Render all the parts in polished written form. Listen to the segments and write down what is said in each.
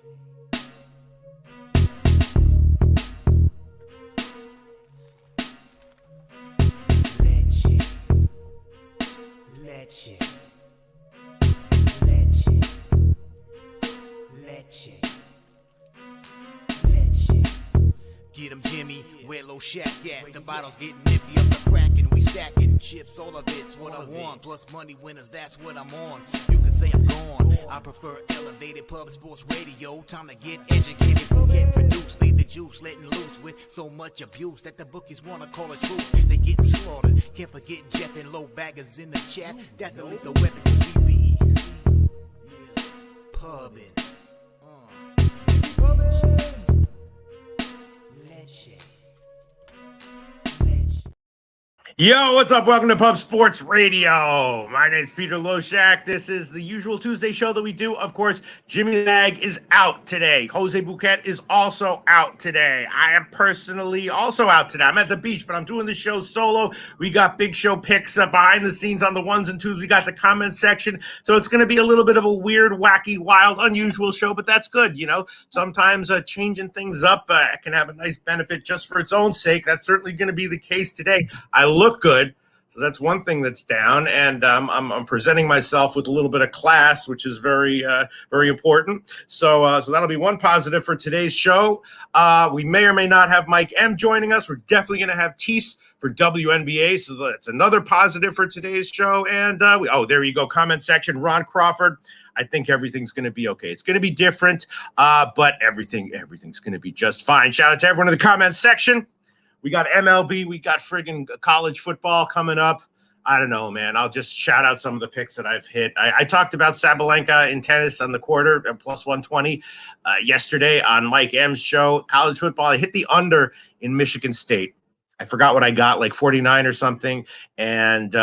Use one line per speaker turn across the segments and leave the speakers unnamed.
Get 'em, Jimmy, where Loshak at? The bottle's getting nippy up the crack and we stacking chips. All of it's what I want, plus money winners, that's what I'm on. You can say I'm gone, I prefer elevated pub sports radio. Time to get educated, get produced, leave the juice, letting loose with so much abuse that the bookies wanna call a truce. They getting slaughtered, can't forget Jeff and low baggers in the chat. That's a lethal weapon, 'cause we be pubbing.
Yo, what's up? Welcome to Pub Sports Radio. My name's Peter Loshak. This is the usual Tuesday show that we do. Of course, Jimmy Lag is out today. Jose Bouquet is also out today. I am personally also out today. I'm at the beach, but I'm doing the show solo. We got big show picks behind the scenes on the ones and twos. We got the comment section. So it's going to be a little bit of a weird, wacky, wild, unusual show, but that's good. You know, sometimes changing things up can have a nice benefit just for its own sake. That's certainly going to be the case today. I look good, so that's one thing that's down, and I'm presenting myself with a little bit of class, which is very important. So that'll be one positive for today's show. We may or may not have Mike M joining us. We're definitely going to have Tease for WNBA, so that's another positive for today's show. And there you go, comment section. Ron Crawford. I think everything's going to be okay. It's going to be different, but everything's going to be just fine. Shout out to everyone in the comment section. We got MLB. We got friggin' college football coming up. I don't know, man. I'll just shout out some of the picks that I've hit. I talked about Sabalenka in tennis on the quarter at plus 120 yesterday on Mike M's show. College football, I hit the under in Michigan State. I forgot what I got, like 49 or something. And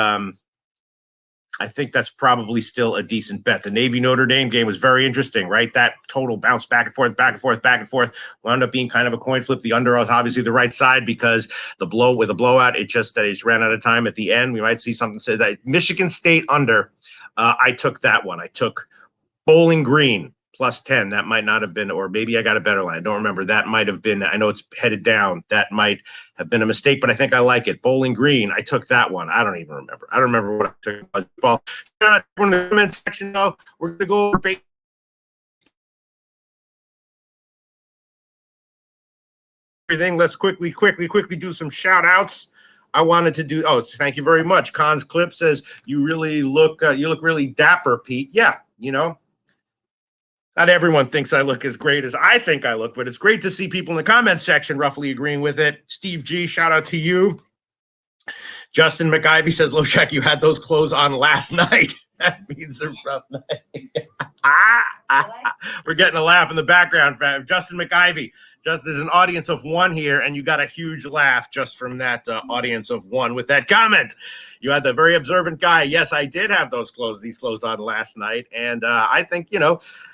I think that's probably still a decent bet. The Navy-Notre Dame game was very interesting, right? That total bounced back and forth, back and forth, back and forth. Wound up being kind of a coin flip. The under was obviously the right side because with a blowout, it just ran out of time at the end. We might see something say that Michigan State under. I took that one. I took Bowling Green plus 10. That might not have been, or maybe I got a better line. I don't remember. That might have been, I know it's headed down. That might have been a mistake, but I think I like it. Bowling Green, I took that one. I don't even remember. I don't remember what I took. Baseball. In the comment section, though, we're going to go over everything. Let's quickly do some shout outs. I wanted to do, thank you very much. Khan's Clip says, you look really dapper, Pete. Yeah, you know. Not everyone thinks I look as great as I think I look, but it's great to see people in the comments section roughly agreeing with it. Steve G, shout out to you. Justin McIvy says, Loshak, you had those clothes on last night. That means a rough night. We're getting a laugh in the background. Justin McIvy, there's an audience of one here, and you got a huge laugh just from that audience of one with that comment. You had the very observant guy. Yes, I did have these clothes on last night, and I think,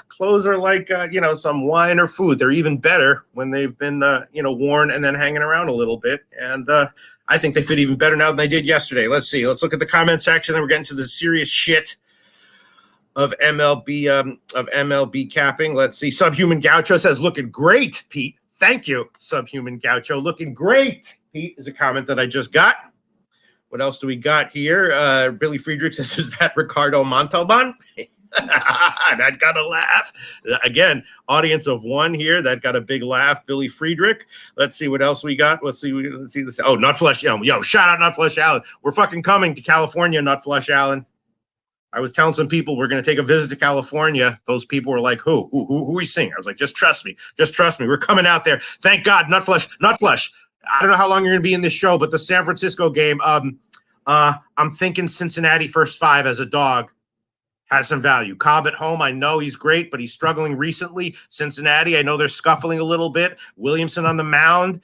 clothes are like, some wine or food. They're even better when they've been, worn and then hanging around a little bit. And I think they fit even better now than they did yesterday. Let's see. Let's look at the comment section. Then we're getting to the serious shit of MLB capping. Let's see. Subhuman Gaucho says, looking great, Pete. Thank you, Subhuman Gaucho. Looking great, Pete, is a comment that I just got. What else do we got here? Billy Friedrich says, is that Ricardo Montalban? That got a laugh. Again, audience of one here. That got a big laugh. Billy Friedrich. Let's see what else we got. Let's see this. Oh, Nutflesh. Yo, shout out Nutflesh Allen. We're fucking coming to California, Nutflesh Allen. I was telling some people we're going to take a visit to California. Those people were like, who are we seeing? I was like, just trust me. We're coming out there. Thank God, Nutflesh. I don't know how long you're going to be in this show, but the San Francisco game, I'm thinking Cincinnati first 5 as a dog has some value. Cobb at home, I know he's great, but he's struggling recently. Cincinnati, I know they're scuffling a little bit. Williamson on the mound.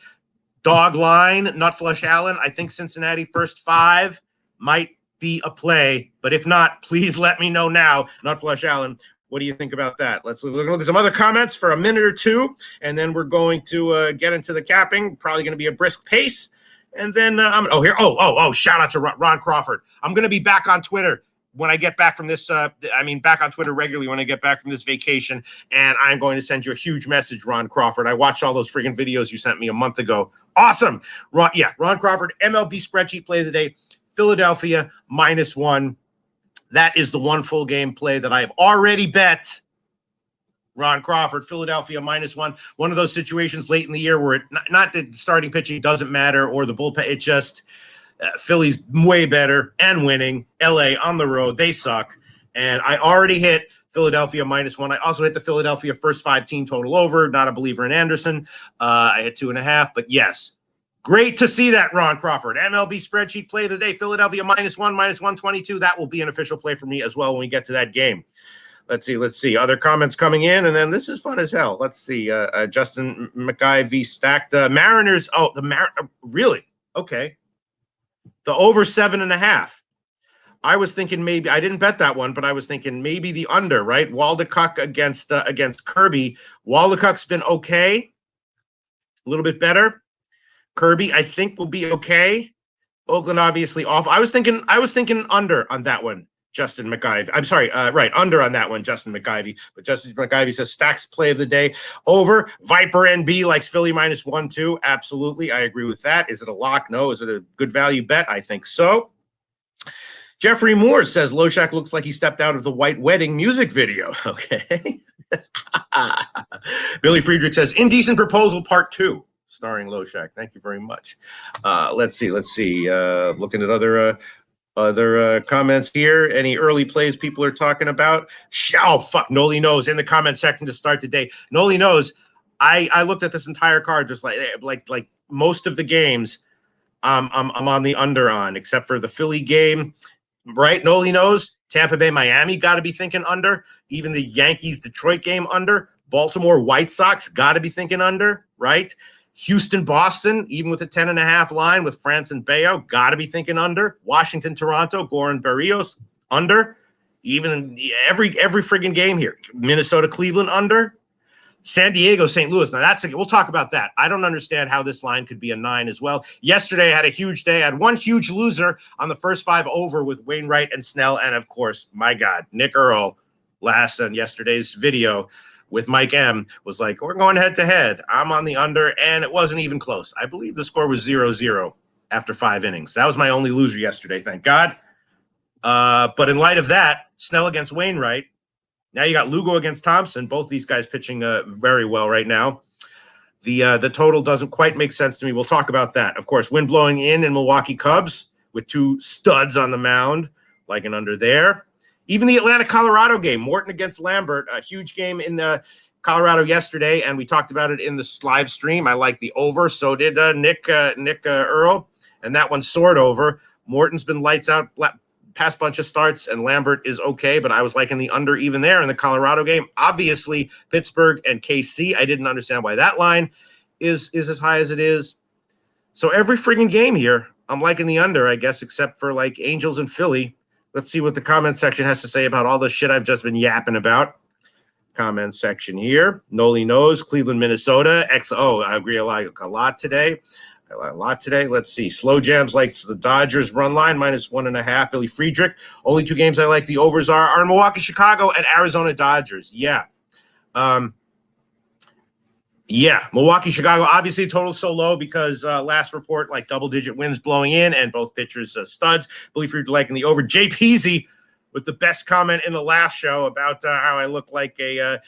Dog line, Nutflesh Allen. I think Cincinnati first 5 might be a play, but if not, please let me know now. Nutflesh Allen, what do you think about that? Let's look at some other comments for a minute or two, and then we're going to get into the capping. Probably going to be a brisk pace. And then, shout out to Ron Crawford. I'm going to be back on Twitter when I get back from this, back on Twitter regularly when I get back from this vacation, and I'm going to send you a huge message, Ron Crawford. I watched all those friggin' videos you sent me a month ago. Awesome. Ron Crawford, MLB spreadsheet play of the day, Philadelphia -1. That is the one full game play that I've already bet. Ron Crawford, Philadelphia -1. One of those situations late in the year where not that starting pitching doesn't matter or the bullpen, it just Philly's way better and winning. LA on the road, they suck. And I already hit Philadelphia -1. I also hit the Philadelphia first 5 team total over. Not a believer in Anderson. I hit 2.5, but yes. Great to see that, Ron Crawford. MLB spreadsheet play of the day, Philadelphia -1, -122. That will be an official play for me as well when we get to that game. Let's see. Other comments coming in, and then this is fun as hell. Let's see. Justin McIvy stacked Mariners. Oh, really? Okay. The over 7.5. I was thinking maybe I didn't bet that one, but I was thinking maybe the under. Right, Waldekuk against Kirby. Waldekuk's been okay, a little bit better. Kirby, I think, will be okay. Oakland obviously off. I was thinking under on that one. Justin McIvy. I'm sorry, right, under on that one, Justin McIvy. But Justin McIvy says stacks play of the day over. Viper NB likes Philly -1 too. Absolutely, I agree with that. Is it a lock? No. Is it a good value bet? I think so. Jeffrey Moore says Loshak looks like he stepped out of the White Wedding music video. Okay. Billy Friedrich says Indecent Proposal Part 2, starring Loshak. Thank you very much. Let's see. Looking at other comments here. Any early plays people are talking about? Oh, fuck. Noli knows in the comment section to start the day. Noli knows. I looked at this entire card just like most of the games. I'm on the under on, except for the Philly game. Right? Noli knows. Tampa Bay, Miami, got to be thinking under. Even the Yankees, Detroit game under. Baltimore, White Sox, got to be thinking under. Right? Houston, Boston, even with a 10.5 line with France and Bayo, got to be thinking under. Washington, Toronto, Goran Barrios, under. Even every friggin' game here. Minnesota, Cleveland, under. San Diego, St. Louis. Now, we'll talk about that. I don't understand how this line could be a 9 as well. Yesterday, I had a huge day. I had one huge loser on the first 5 over with Wainwright and Snell. And, of course, my God, Nick Earl, last on yesterday's video with Mike M, was like, we're going head-to-head. I'm on the under, and it wasn't even close. I believe the score was 0-0 after 5 innings. That was my only loser yesterday, thank God. But in light of that, Snell against Wainwright, now you got Lugo against Thompson. Both these guys pitching very well right now. The total doesn't quite make sense to me. We'll talk about that. Of course, wind blowing in Milwaukee Cubs with 2 studs on the mound, like an under there. Even the Atlanta-Colorado game, Morton against Lambert, a huge game in Colorado yesterday, and we talked about it in the live stream. I like the over. So did Nick Earl, and that one soared over. Morton's been lights out past bunch of starts, and Lambert is okay, but I was liking the under even there in the Colorado game. Obviously, Pittsburgh and KC, I didn't understand why that line is as high as it is. So every friggin' game here, I'm liking the under, I guess, except for like Angels and Philly. Let's see what the comment section has to say about all the shit I've just been yapping about. Comment section here. Noli knows. Cleveland, Minnesota. XO. I agree a lot today. Let's see. Slow Jams likes the Dodgers run line -1.5. Billy Friedrich. Only 2 games I like the overs are Milwaukee, Chicago, and Arizona Dodgers. Yeah. Milwaukee, Chicago. Obviously, total so low because last report, like double-digit wins blowing in, and both pitchers studs. Billy Friedrich liking the over. Jay Peasy with the best comment in the last show about how I look like a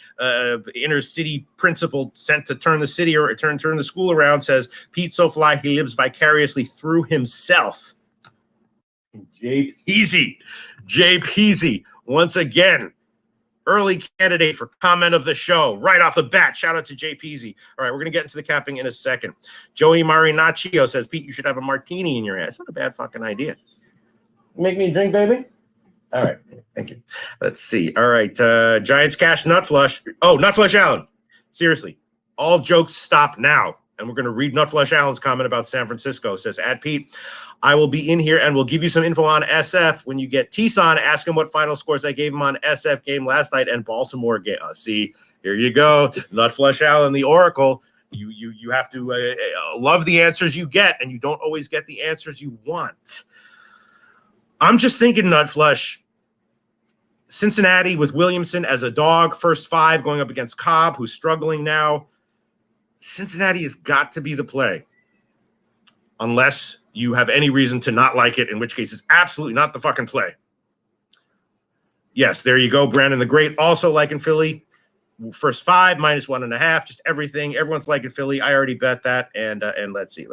inner city principal sent to turn the city or turn the school around, says Pete so fly he lives vicariously through himself. Jay Peasy once again, early candidate for comment of the show right off the bat. Shout out to Jay Peasy. All right, we're gonna get into the capping in a second. Joey Marinaccio says, Pete, you should have a martini in your hand. It's not a bad fucking idea. Make me a drink, baby. All right, thank you. Let's see. All right, Giants cash nut flush. Oh, nut flush Allen. Seriously, all jokes stop now. And we're going to read nut flush Allen's comment about San Francisco. It says, Pete, I will be in here and we'll give you some info on SF. When you get Tison, ask him what final scores I gave him on SF game last night and Baltimore game. See, here you go. Nut flush Allen, the Oracle. You have to love the answers you get, and you don't always get the answers you want. I'm just thinking, nut flush. Cincinnati with Williamson as a dog, first 5 going up against Cobb, who's struggling now. Cincinnati has got to be the play, unless you have any reason to not like it, in which case it's absolutely not the fucking play. Yes, there you go. Brandon the Great also liking Philly. First 5, -1.5, just everything. Everyone's liking Philly. I already bet that. And let's see.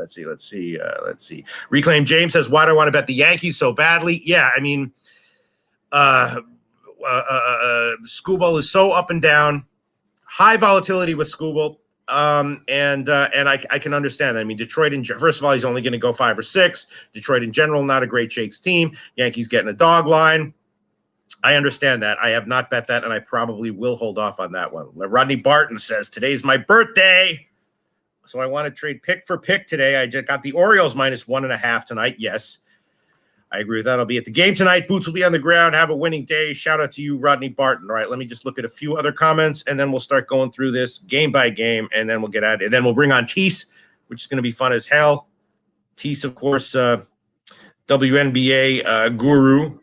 Reclaim James says, why do I want to bet the Yankees so badly? Yeah, I mean, Skubal is so up and down, high volatility with Skubal. And I can understand that. I mean, Detroit, first of all, he's only going to go 5 or 6. Detroit in general, not a great shakes team. Yankees getting a dog line. I understand that. I have not bet that, and I probably will hold off on that one. Rodney Barton says, today's my birthday, so I want to trade pick for pick today. I just got the Orioles -1.5 tonight. Yes, I agree with that. I'll be at the game tonight. Boots will be on the ground. Have a winning day. Shout out to you, Rodney Barton. All right, let me just look at a few other comments, and then we'll start going through this game by game, and then we'll get at it. And then we'll bring on Tease, which is going to be fun as hell. Tease, of course, WNBA guru,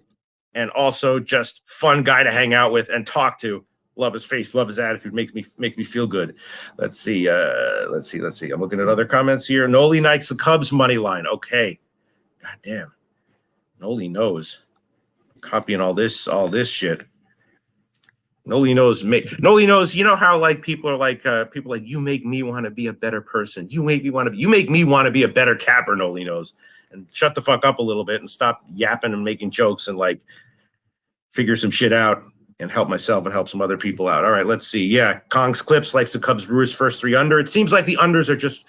and also just fun guy to hang out with and talk to. Love his face, love his attitude, make me feel good. Let's see. I'm looking at other comments here. Noli Knights, the Cubs money line. Okay. God damn. Noli knows. Copying all this shit. Noli knows. Noli knows. You know how like people are like you make me want to be a better person. You make me want to be a better capper. Noli knows. And shut the fuck up a little bit and stop yapping and making jokes and like figure some shit out and help myself and help some other people out. All right, let's see. Yeah, Kong's Clips likes the Cubs Brewers first 3 under. It seems like the unders are just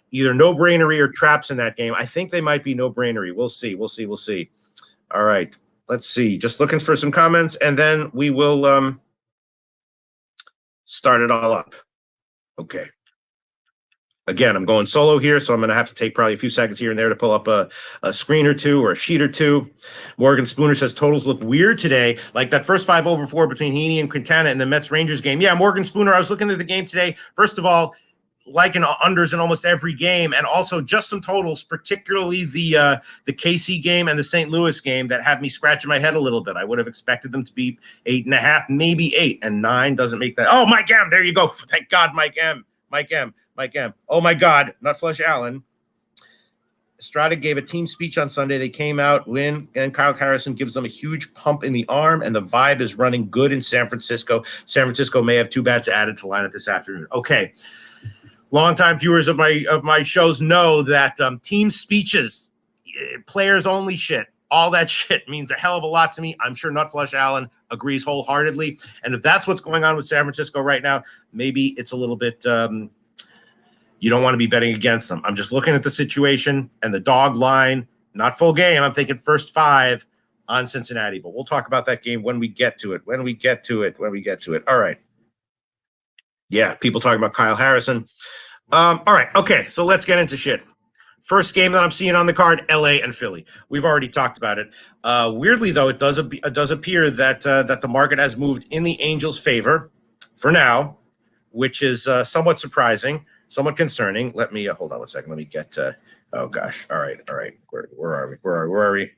either no-brainery or traps in that game. I think they might be no-brainery. We'll see. All right, let's see. Just looking for some comments, and then we will start it all up. Okay. Again, I'm going solo here, so I'm going to have to take probably a few seconds here and there to pull up a screen or two or a sheet or two. Morgan Spooner says totals look weird today, like that first 5 over 4 between Heaney and Quintana in the Mets-Rangers game. Yeah, Morgan Spooner, I was looking at the game today. First of all, liking unders in almost every game, and also just some totals, particularly the KC game and the St. Louis game, that have me scratching my head a little bit. I would have expected them to be 8.5, maybe 8, and 9 doesn't make that. Oh, Mike M, there you go. Thank God, Mike M. Oh, my God, not Flush Allen. Estrada gave a team speech on Sunday. They came out, win, and Kyle Harrison gives them a huge pump in the arm, and the vibe is running good in San Francisco. San Francisco may have 2 bats added to lineup this afternoon. Okay. Longtime viewers of my shows know that team speeches, players only shit, all that shit means a hell of a lot to me. I'm sure Nutflush Allen agrees wholeheartedly. And if that's what's going on with San Francisco right now, maybe it's a little bit you don't want to be betting against them. I'm just looking at the situation and the dog line, not full game. I'm thinking first 5 on Cincinnati, but we'll talk about that game when we get to it. All right. Yeah, people talking about Kyle Harrison. All right. Okay, so let's get into shit. First game that I'm seeing on the card, LA and Philly. We've already talked about it. Weirdly, though, it does appear that the market has moved in the Angels' favor for now, which is somewhat surprising, somewhat concerning. Let me hold on one second. Let me get. Oh gosh. All right. Where are we?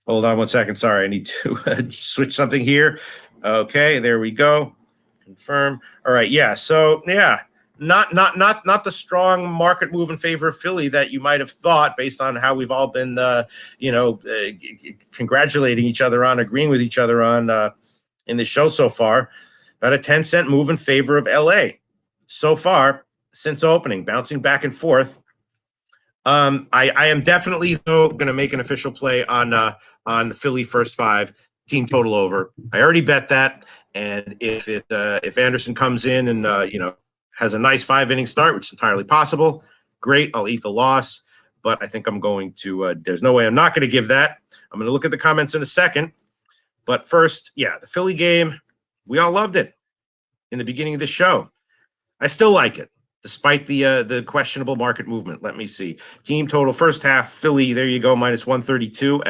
Hold on one second. Sorry, I need to switch something here. Okay, there we go. Confirm. All right. Yeah. So yeah. Not the strong market move in favor of Philly that you might have thought based on how we've all been, congratulating each other on, agreeing with each other on in the show so far. About a 10-cent move in favor of LA so far since opening, bouncing back and forth. I am definitely though going to make an official play on the Philly first 5 team total over. I already bet that, and if Anderson comes in and has a nice 5-inning start, which is entirely possible, great. I'll eat the loss, but I think I'm going to. There's no way I'm not going to give that. I'm going to look at the comments in a second, but first, yeah, the Philly game, we all loved it in the beginning of the show. I still like it, despite the questionable market movement. Let me see. Team total first half, Philly, there you go, -132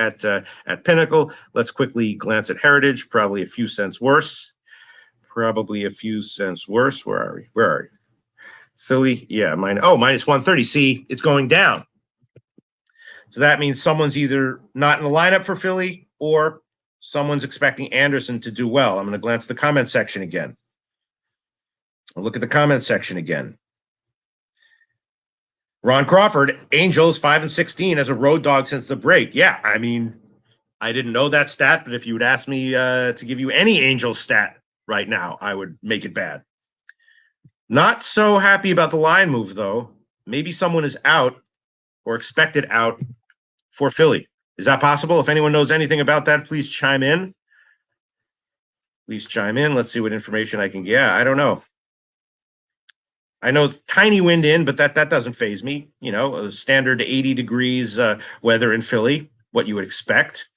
at Pinnacle. Let's quickly glance at Heritage, probably a few cents worse. Where are we? Philly, yeah, -130. See, it's going down. So that means someone's either not in the lineup for Philly or someone's expecting Anderson to do well. I'm going to glance at the comment section again. I'll look at the comment section again. Ron Crawford, Angels 5-16 as a road dog since the break. Yeah, I mean, I didn't know that stat, but if you would ask me to give you any Angels stat right now, I would make it bad. Not so happy about the line move, though. Maybe someone is out or expected out for Philly. Is that possible? If anyone knows anything about that, please chime in. Please chime in. Let's see what information I can get. Yeah, I don't know. I know tiny wind in, but that doesn't faze me. You know, a standard 80 degrees weather in Philly, what you would expect.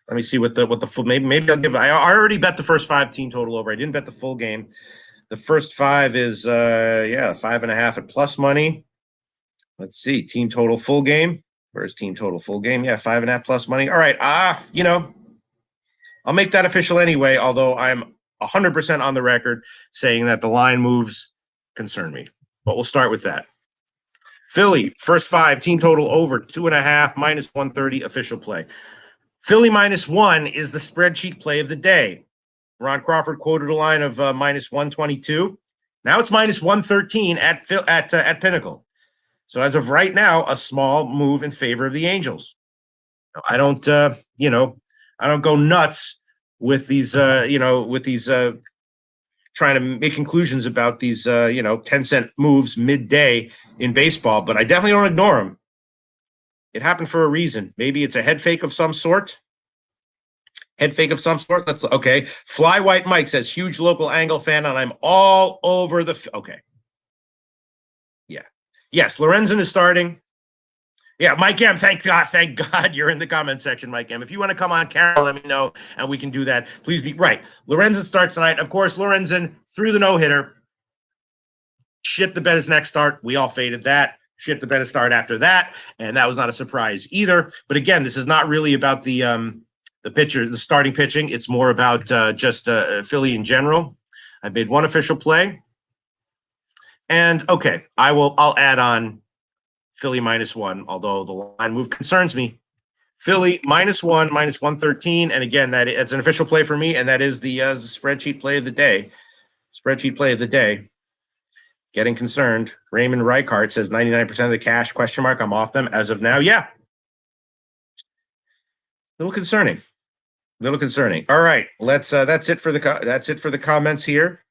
Let me see what the full, maybe I'll give. I already bet the first 5 team total over. I didn't bet the full game. The first 5 is 5.5 at plus money. Let's see, team total full game. Where's team total full game? Yeah, 5.5 plus money. All right, you know, I'll make that official anyway. Although I'm 100% on the record saying that the line moves concern me, but we'll start with that. Philly, first 5, team total over 2.5, minus 130 official play. Philly -1 is the spreadsheet play of the day. Ron Crawford quoted a line of minus 122. Now it's minus 113 at Pinnacle. So as of right now, a small move in favor of the Angels. I don't, I don't go nuts with these, trying to make conclusions about these, 10-cent moves midday in baseball, but I definitely don't ignore them. It happened for a reason. Maybe it's a head fake of some sort. That's okay. Fly White Mike says, huge local Angle fan, and I'm all over the. Okay. Yeah. Yes, Lorenzen is starting. Yeah, Mike M. Thank God you're in the comment section, Mike M. If you want to come on camera, let me know, and we can do that. Please be right. Lorenzen starts tonight. Of course, Lorenzen threw the no-hitter. Shit the bet his next start. We all faded that. Shit the bet his start after that, and that was not a surprise either. But again, this is not really about the pitcher, the starting pitching. It's more about just Philly in general. I made one official play, and okay, I'll add on Philly -1, although the line move concerns me. Philly -1, minus 113, and again, it's an official play for me, and that is the spreadsheet play of the day. Spreadsheet play of the day. Getting concerned. Raymond Reichart says 99% of the cash, question mark, I'm off them as of now. Yeah. Little concerning. All right. That's it for the comments here.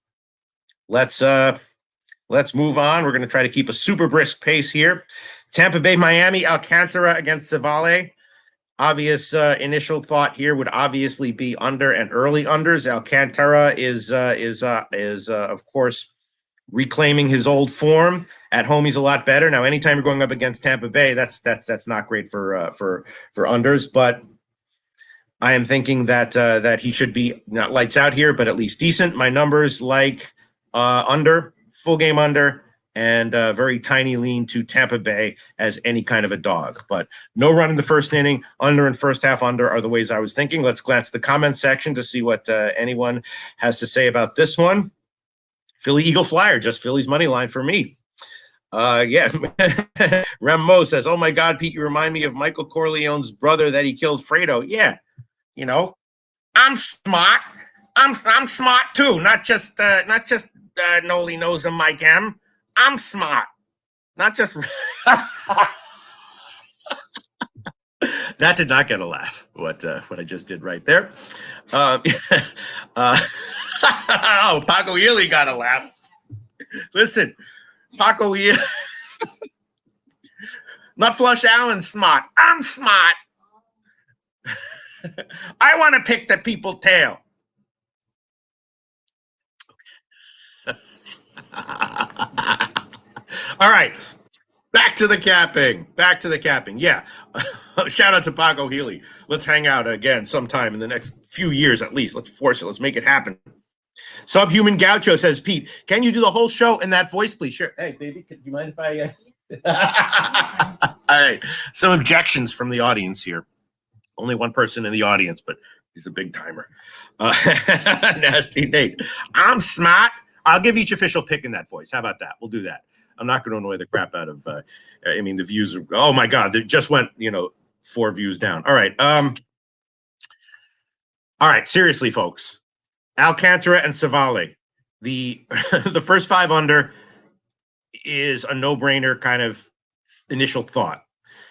Let's move on. We're going to try to keep a super brisk pace here. Tampa Bay, Miami, Alcantara against Civale. Obvious initial thought here would obviously be under and early unders. Alcantara is of course reclaiming his old form. At home, he's a lot better. Now, anytime you're going up against Tampa Bay, that's not great for unders. But I am thinking that he should be not lights out here, but at least decent. My numbers like under, full game under, and very tiny lean to Tampa Bay as any kind of a dog. But no run in the first inning, under and first half under are the ways I was thinking. Let's glance at the comment section to see what anyone has to say about this one. Philly Eagle Flyer, just Philly's money line for me. Yeah. Remo says, oh my God, Pete, you remind me of Michael Corleone's brother that he killed, Fredo. Yeah. You know, I'm smart. I'm smart too. Not just Noli knows him, Mike M. I'm smart. Not just that did not get a laugh. What I just did right there. Oh, Paco Ely got a laugh. Listen, Paco Ely, not Flush Allen smart. I'm smart. I want to pick the people tail. All right. Back to the capping. Yeah. Shout out to Paco Healy. Let's hang out again sometime in the next few years at least. Let's force it. Let's make it happen. Subhuman Gaucho says, Pete, can you do the whole show in that voice, please? Sure. Hey, baby, do you mind if I... All right. Some objections from the audience here. Only one person in the audience, but he's a big timer. Nasty Nate. I'm smart. I'll give each official pick in that voice. How about that? We'll do that. I'm not going to annoy the crap out of, the views. Oh my God. They just went, 4 views down. All right. All right, seriously, folks. Alcantara and Savale. The the first 5 under is a no-brainer kind of initial thought.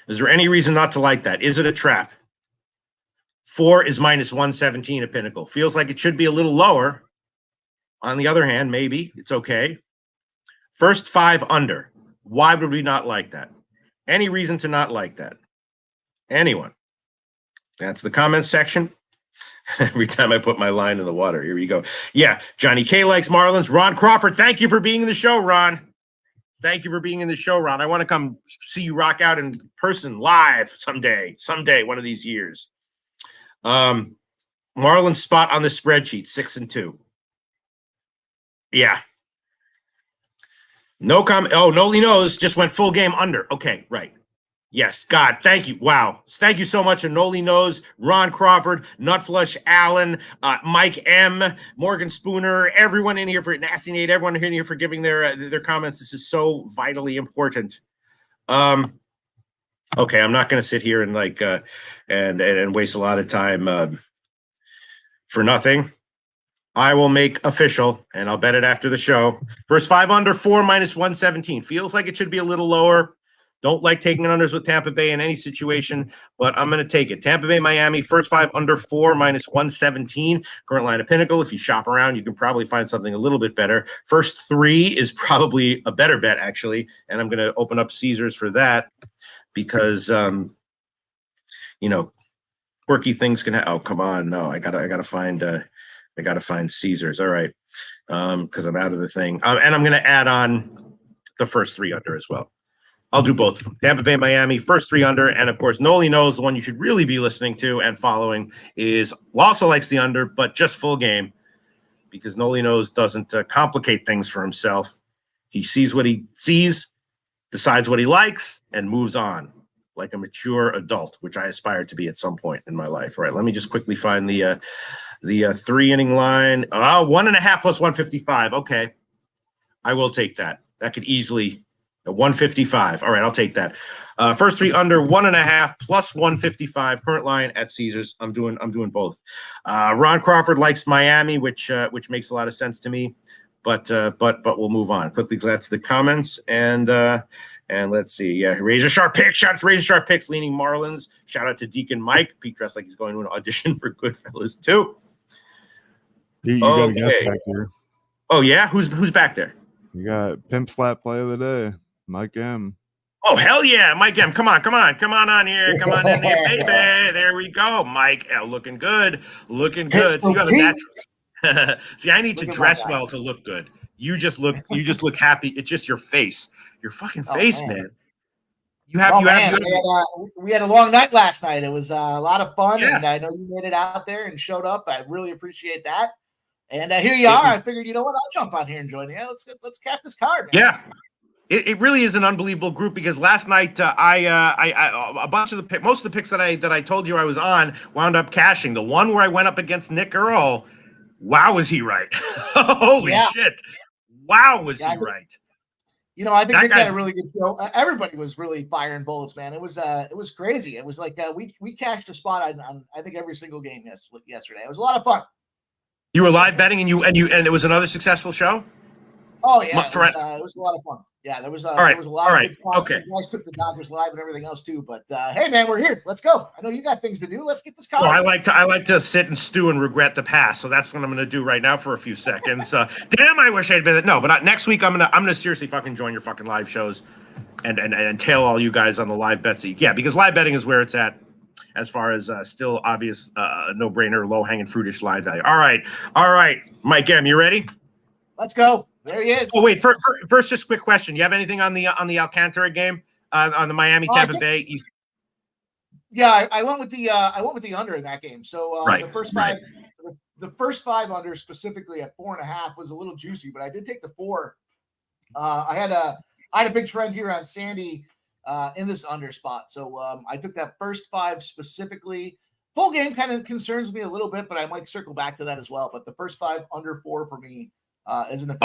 Is there any reason not to like that? Is it a trap? 4 is minus 117 at Pinnacle. Feels like it should be a little lower. On the other hand, maybe it's okay. First 5 under. Why would we not like that? Any reason to not like that? Anyone? That's the comments section. Every time I put my line in the water, here we go. Yeah, Johnny K likes Marlins. Ron Crawford, thank you for being in the show, Ron. Thank you for being in the show, Ron. I want to come see you rock out in person live someday, one of these years. Marlins spot on the spreadsheet, 6-2. Yeah. No comment. Oh, Noli knows, just went full game under. Okay, right. Yes, God, thank you. Wow. Thank you so much. Noli knows, Ron Crawford, Nutflush Allen, Mike M, Morgan Spooner, everyone in here for Nasty Nate, everyone in here for giving their comments. This is so vitally important. Okay, I'm not going to sit here and and waste a lot of time for nothing. I will make official, and I'll bet it after the show. First 5 under, 4 minus 117. Feels like it should be a little lower. Don't like taking unders with Tampa Bay in any situation, but I'm going to take it. Tampa Bay, Miami, first 5 under, 4 minus 117. Current line of Pinnacle. If you shop around, you can probably find something a little bit better. First 3 is probably a better bet, actually, and I'm going to open up Caesars for that because, quirky things can oh, come on. No, I gotta find Caesars. All right, because I'm out of the thing, and I'm going to add on the first 3 under as well. I'll do both. Tampa Bay, Miami, first 3 under. And, of course, Noli knows the one you should really be listening to and following is also likes the under, but just full game because Noli knows doesn't complicate things for himself. He sees what he sees, decides what he likes, and moves on like a mature adult, which I aspire to be at some point in my life. All right, let me just quickly find the 3-inning line. 1.5 plus 155. Okay, I will take that. That could easily... 155. All right, I'll take that. First 3 under, 1.5 plus 155. Current line at Caesars. I'm doing both. Ron Crawford likes Miami, which makes a lot of sense to me. But we'll move on. Quickly glance the comments and let's see. Yeah, Razor Sharp Picks. Shout Razor Sharp Picks leaning Marlins. Shout out to Deacon Mike. Pete dressed like he's going to an audition for Goodfellas too.
You got a guest back there.
Oh yeah, who's back there?
You got Pimp Slap Play of the Day. Mike M.
Oh, hell yeah. Mike M. Come on on here. Come on in there, baby. There we go. Mike L. Looking good. See, you have a natural. See, I need to dress well to look good. You just look happy. It's just your face. Your fucking face, man.
We had a long night last night. It was a lot of fun, and I know you made it out there and showed up. I really appreciate that. And here you are. I figured, you know what? I'll jump on here and join you. Let's cap this card, man.
Yeah. It really is an unbelievable group because last night most of the picks that I told you I was on wound up cashing. The one where I went up against Nick Earl, wow, was he right? Holy shit! Wow, was he right?
I think Nick had a really good show. Everybody was really firing bullets, man. It was crazy. It was like we cashed a spot on I think every single game yesterday. It was a lot of fun.
You were live betting and it was another successful show.
Oh yeah, it was a lot of fun. Yeah, there was a lot of good spots.
Okay.
You guys took the Dodgers live and everything else too. But hey, man, we're here. Let's go. I know you got things to do. Let's get this card.
Well, I like to sit and stew and regret the past. So that's what I'm going to do right now for a few seconds. Damn, I wish I'd been. No, but next week I'm gonna seriously fucking join your fucking live shows and tail all you guys on the live bets. Yeah, because live betting is where it's at. As far as still obvious, no-brainer, low-hanging fruitish line value. All right, Mike M, you ready?
Let's go. There he is.
Oh wait, first, just a quick question. You have anything on the Alcantara game on the Miami Tampa Bay?
Yeah, I went with the under in that game. So the first 5 under specifically at 4.5 was a little juicy, but I did take the 4. I had a big trend here on Sandy in this under spot, so I took that first 5 specifically. Full game kind of concerns me a little bit, but I might circle back to that as well. But the first 5 under 4 for me. Isn't it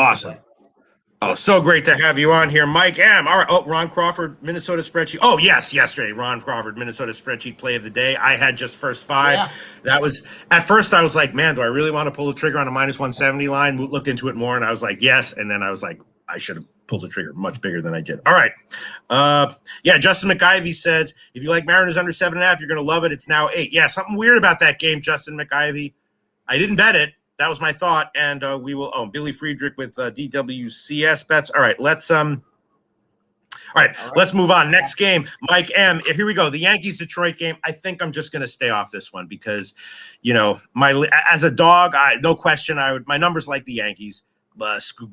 Oh, so great to have you on here, Mike M. All right. Oh, Ron Crawford, Minnesota spreadsheet. Oh, yes, yesterday, Ron Crawford, Minnesota spreadsheet play of the day. I had just first five.
Yeah.
That was at first. I was like, man, do I really want to pull the trigger on a minus 170 line? Looked into it more, and I was like, yes. And then I was like, I should have pulled the trigger much bigger than I did. All right. Yeah, Justin McIvy says if you like Mariners under 7.5, you're going to love it. It's now 8. Yeah, something weird about that game, Justin McIvy. I didn't bet it. That was my thought, and we will. Oh, Billy Friedrich with DWCS bets. All right, let's let's move on. Next game, Mike M. Here we go. The Yankees Detroit game. I think I'm just going to stay off this one because, as a dog, no question, my numbers like the Yankees.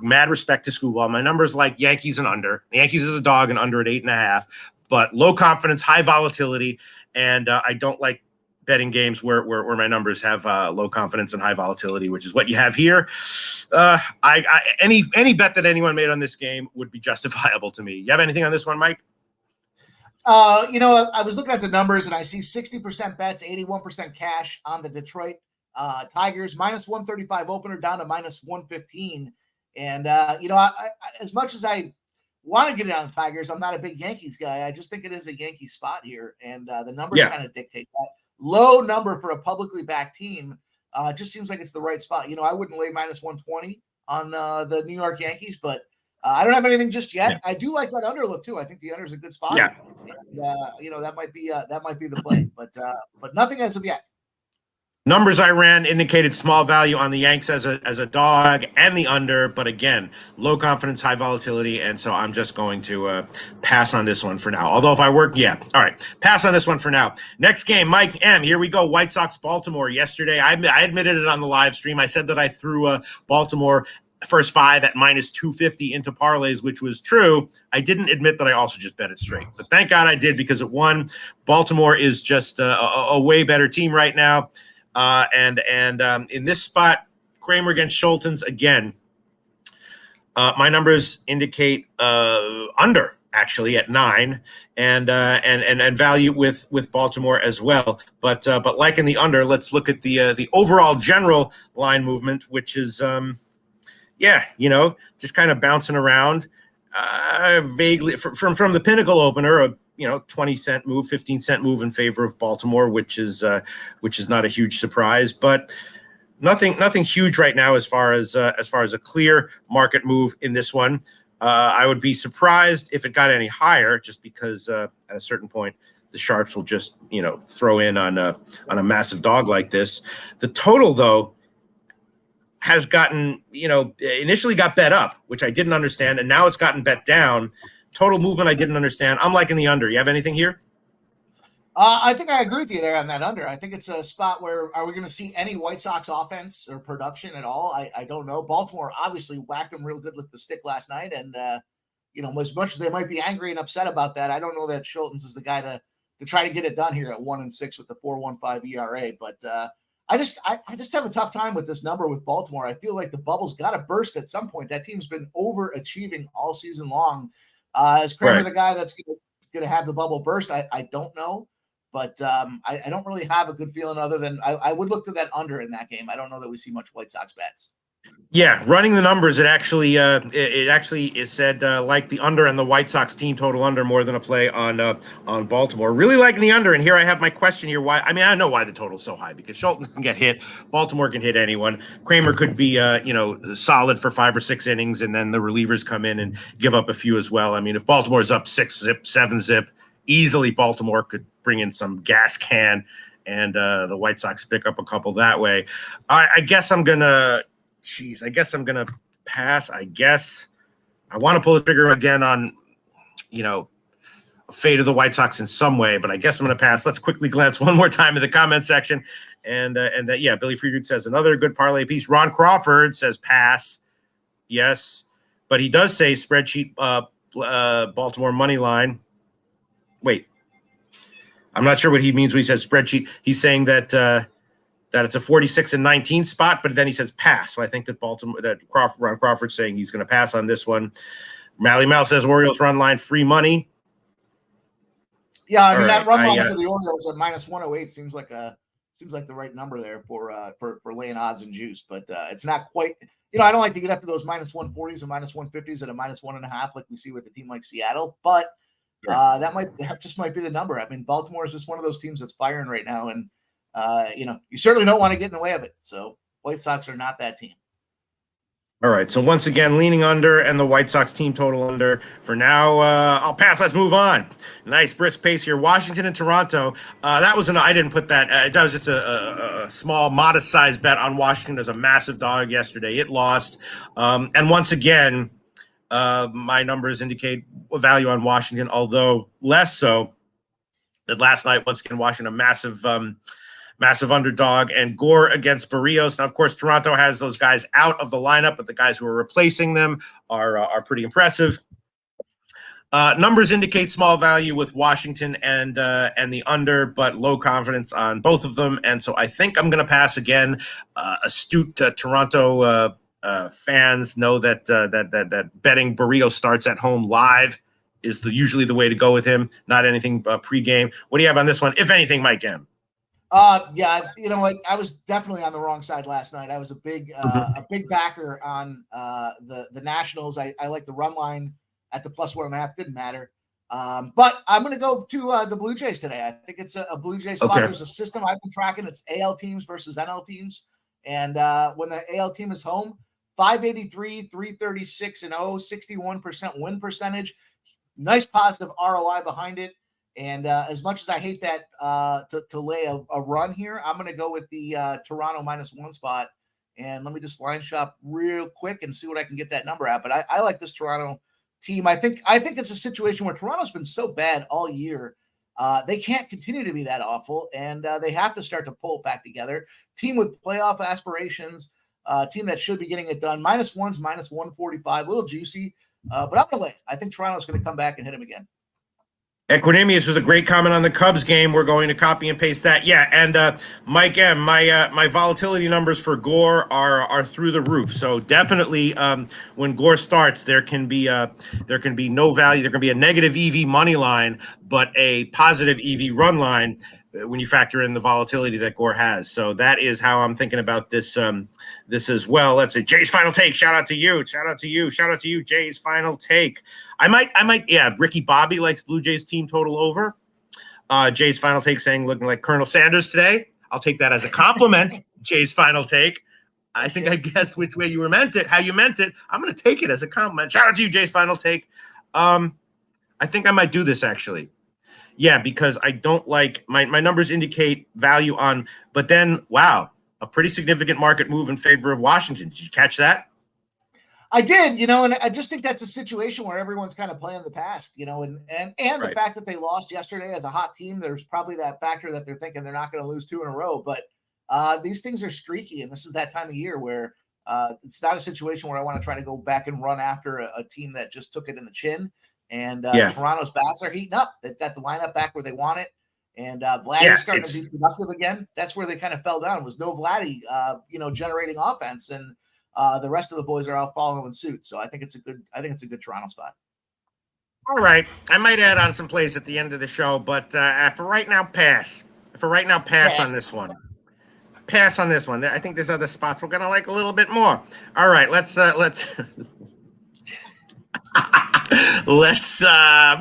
Mad respect to Schoolball. My numbers like Yankees and under. The Yankees is a dog and under at 8.5, but low confidence, high volatility, and I don't like betting games where my numbers have low confidence and high volatility, which is what you have here. Any bet that anyone made on this game would be justifiable to me. You have anything on this one, Mike?
I was looking at the numbers and I see 60% bets, 81% cash on the Detroit Tigers, minus 135 opener down to minus 115. And, as much as I want to get it on the Tigers, I'm not a big Yankees guy. I just think it is a Yankee spot here. And the numbers kind of dictate that. Low number for a publicly backed team just seems like it's the right spot. I wouldn't lay minus 120 on the New York Yankees, but I don't have anything just yet. Yeah. I do like that under look too. I think the under is a good spot.
Yeah.
And, that might be the play, but nothing as of yet.
Numbers I ran indicated small value on the Yanks as a dog and the under, but again, low confidence, high volatility, and so I'm just going to pass on this one for now. Although if I work, all right, pass on this one for now. Next game, Mike M. Here we go. White Sox, Baltimore. Yesterday, I admitted it on the live stream. I said that I threw Baltimore first 5 at minus 250 into parlays, which was true. I didn't admit that I also just bet it straight, but thank God I did because it won. Baltimore is just a way better team right now. And in this spot, Kramer against Schultens again. My numbers indicate under actually at 9, and value with Baltimore as well. But liking the under, let's look at the overall general line movement, which is just kind of bouncing around vaguely from the Pinnacle opener. 20-cent move, 15-cent move in favor of Baltimore, which is not a huge surprise, but nothing huge right now as far as a clear market move in this one. I would be surprised if it got any higher, just because at a certain point the sharps will just throw in on a massive dog like this. The total though has gotten initially got bet up, which I didn't understand, and now it's gotten bet down. Total movement I didn't understand. I'm liking the under. You have anything here?
I think I agree with you there on that under. I think it's a spot where are we going to see any White Sox offense or production at all? I don't know. Baltimore obviously whacked them real good with the stick last night. And, as much as they might be angry and upset about that, I don't know that Schultens is the guy to try to get it done here at 1-6 with the 4.15 ERA. But I just have a tough time with this number with Baltimore. I feel like the bubble's got to burst at some point. That team's been overachieving all season long. Is Kramer the guy that's going to have the bubble burst? I don't know, but I don't really have a good feeling other than I would look to that under in that game. I don't know that we see much White Sox bets.
Yeah, running the numbers, it actually is said like the under and the White Sox team total under more than a play on Baltimore. Really liking the under, and here I have my question here. Why? I mean, I know why the total's so high because Schultens can get hit, Baltimore can hit anyone. Kramer could be solid for 5 or 6 innings, and then the relievers come in and give up a few as well. I mean, if Baltimore's up 6-zip, 7-zip, easily Baltimore could bring in some gas can, and the White Sox pick up a couple that way. I guess I'm gonna pass. I guess I want to pull the trigger again on, fate of the White Sox in some way, but I guess I'm going to pass. Let's quickly glance one more time in the comment section. And Billy Friedrich says another good parlay piece. Ron Crawford says pass. Yes, but he does say spreadsheet Baltimore money line. Wait, I'm not sure what he means when he says spreadsheet. He's saying that it's a 46-19 spot, but then he says pass. So I think that Ron Crawford's saying he's going to pass on this one. Mally Mal says Orioles run line free money.
Yeah, I mean that run line for the Orioles at minus 108 seems like the right number there for laying odds and juice, but it's not quite I don't like to get up to those minus 140s or minus 150s at a minus 1.5 like we see with a team like Seattle, but that just might be the number. I mean, Baltimore is just one of those teams that's firing right now, and you certainly don't want to get in the way of it. So White Sox are not that team.
All right. So once again, leaning under and the White Sox team total under. For now, I'll pass. Let's move on. Nice brisk pace here. Washington and Toronto. I didn't put that. That was just a small, modest-sized bet on Washington as a massive dog yesterday. It lost. And once again, my numbers indicate a value on Washington, although less so. That last night, once again, Washington, a massive underdog, and Gore against Barrios. Now, of course, Toronto has those guys out of the lineup, but the guys who are replacing them are pretty impressive. Numbers indicate small value with Washington and the under, but low confidence on both of them. And so I think I'm going to pass again. Astute Toronto fans know that betting Barrios starts at home live is usually the way to go with him, not anything pregame. What do you have on this one, if anything, Mike M?
I was definitely on the wrong side last night. I was a big backer on the Nationals. I like the run line at the plus 1.5. Didn't matter. But I'm going to go to the Blue Jays today. I think it's a Blue Jays spot. Okay. There's a system I've been tracking. It's AL teams versus NL teams. And when the AL team is home, 583, 336 and 61% win percentage. Nice positive ROI behind it. And as much as I hate that to lay a run here, I'm going to go with the Toronto -1 spot. And let me just line shop real quick and see what I can get that number at. But I like this Toronto team. I think it's a situation where Toronto's been so bad all year. They can't continue to be that awful, and they have to start to pull it back together. Team with playoff aspirations, team that should be getting it done. -1's -145, a little juicy. But I'm going to lay. I think Toronto's going to come back and hit him again.
Equinemius was a great comment on the Cubs game. We're going to copy and paste that. Yeah, and Mike M, my volatility numbers for Gore are through the roof. So definitely, when Gore starts, there can be no value. There can be a negative EV money line, but a positive EV run line when you factor in the volatility that Gore has. So that is how I'm thinking about this as well. Let's say Jay's final take. Shout out to you, Jay's final take. I might, yeah, Ricky Bobby likes Blue Jays team total over. Jay's final take saying looking like Colonel Sanders today. I'll take that as a compliment, Jay's final take. I think I guessed which way you meant it, how you meant it. I'm going to take it as a compliment. Shout out to you, Jay's final take. I think I might do this actually. Yeah, because I don't like my numbers indicate value on, but then, wow, a pretty significant market move in favor of Washington. Did you catch that?
I did, and I just think that's a situation where everyone's kind of playing the past, and right. The fact that they lost yesterday as a hot team, there's probably that factor that they're thinking they're not going to lose 2 in a row. But these things are streaky, and this is that time of year where it's not a situation where I want to try to go back and run after a team that just took it in the chin. And Toronto's bats are heating up. They've got the lineup back where they want it. And Vladdy is starting to be productive again. That's where they kind of fell down, was no Vladdy, generating offense. And the rest of the boys are all following suit. So I think it's a good Toronto spot.
All right. I might add on some plays at the end of the show, but for right now, pass. Pass on this one. Pass on this one. I think there's other spots we're going to like a little bit more. All right. Let's let's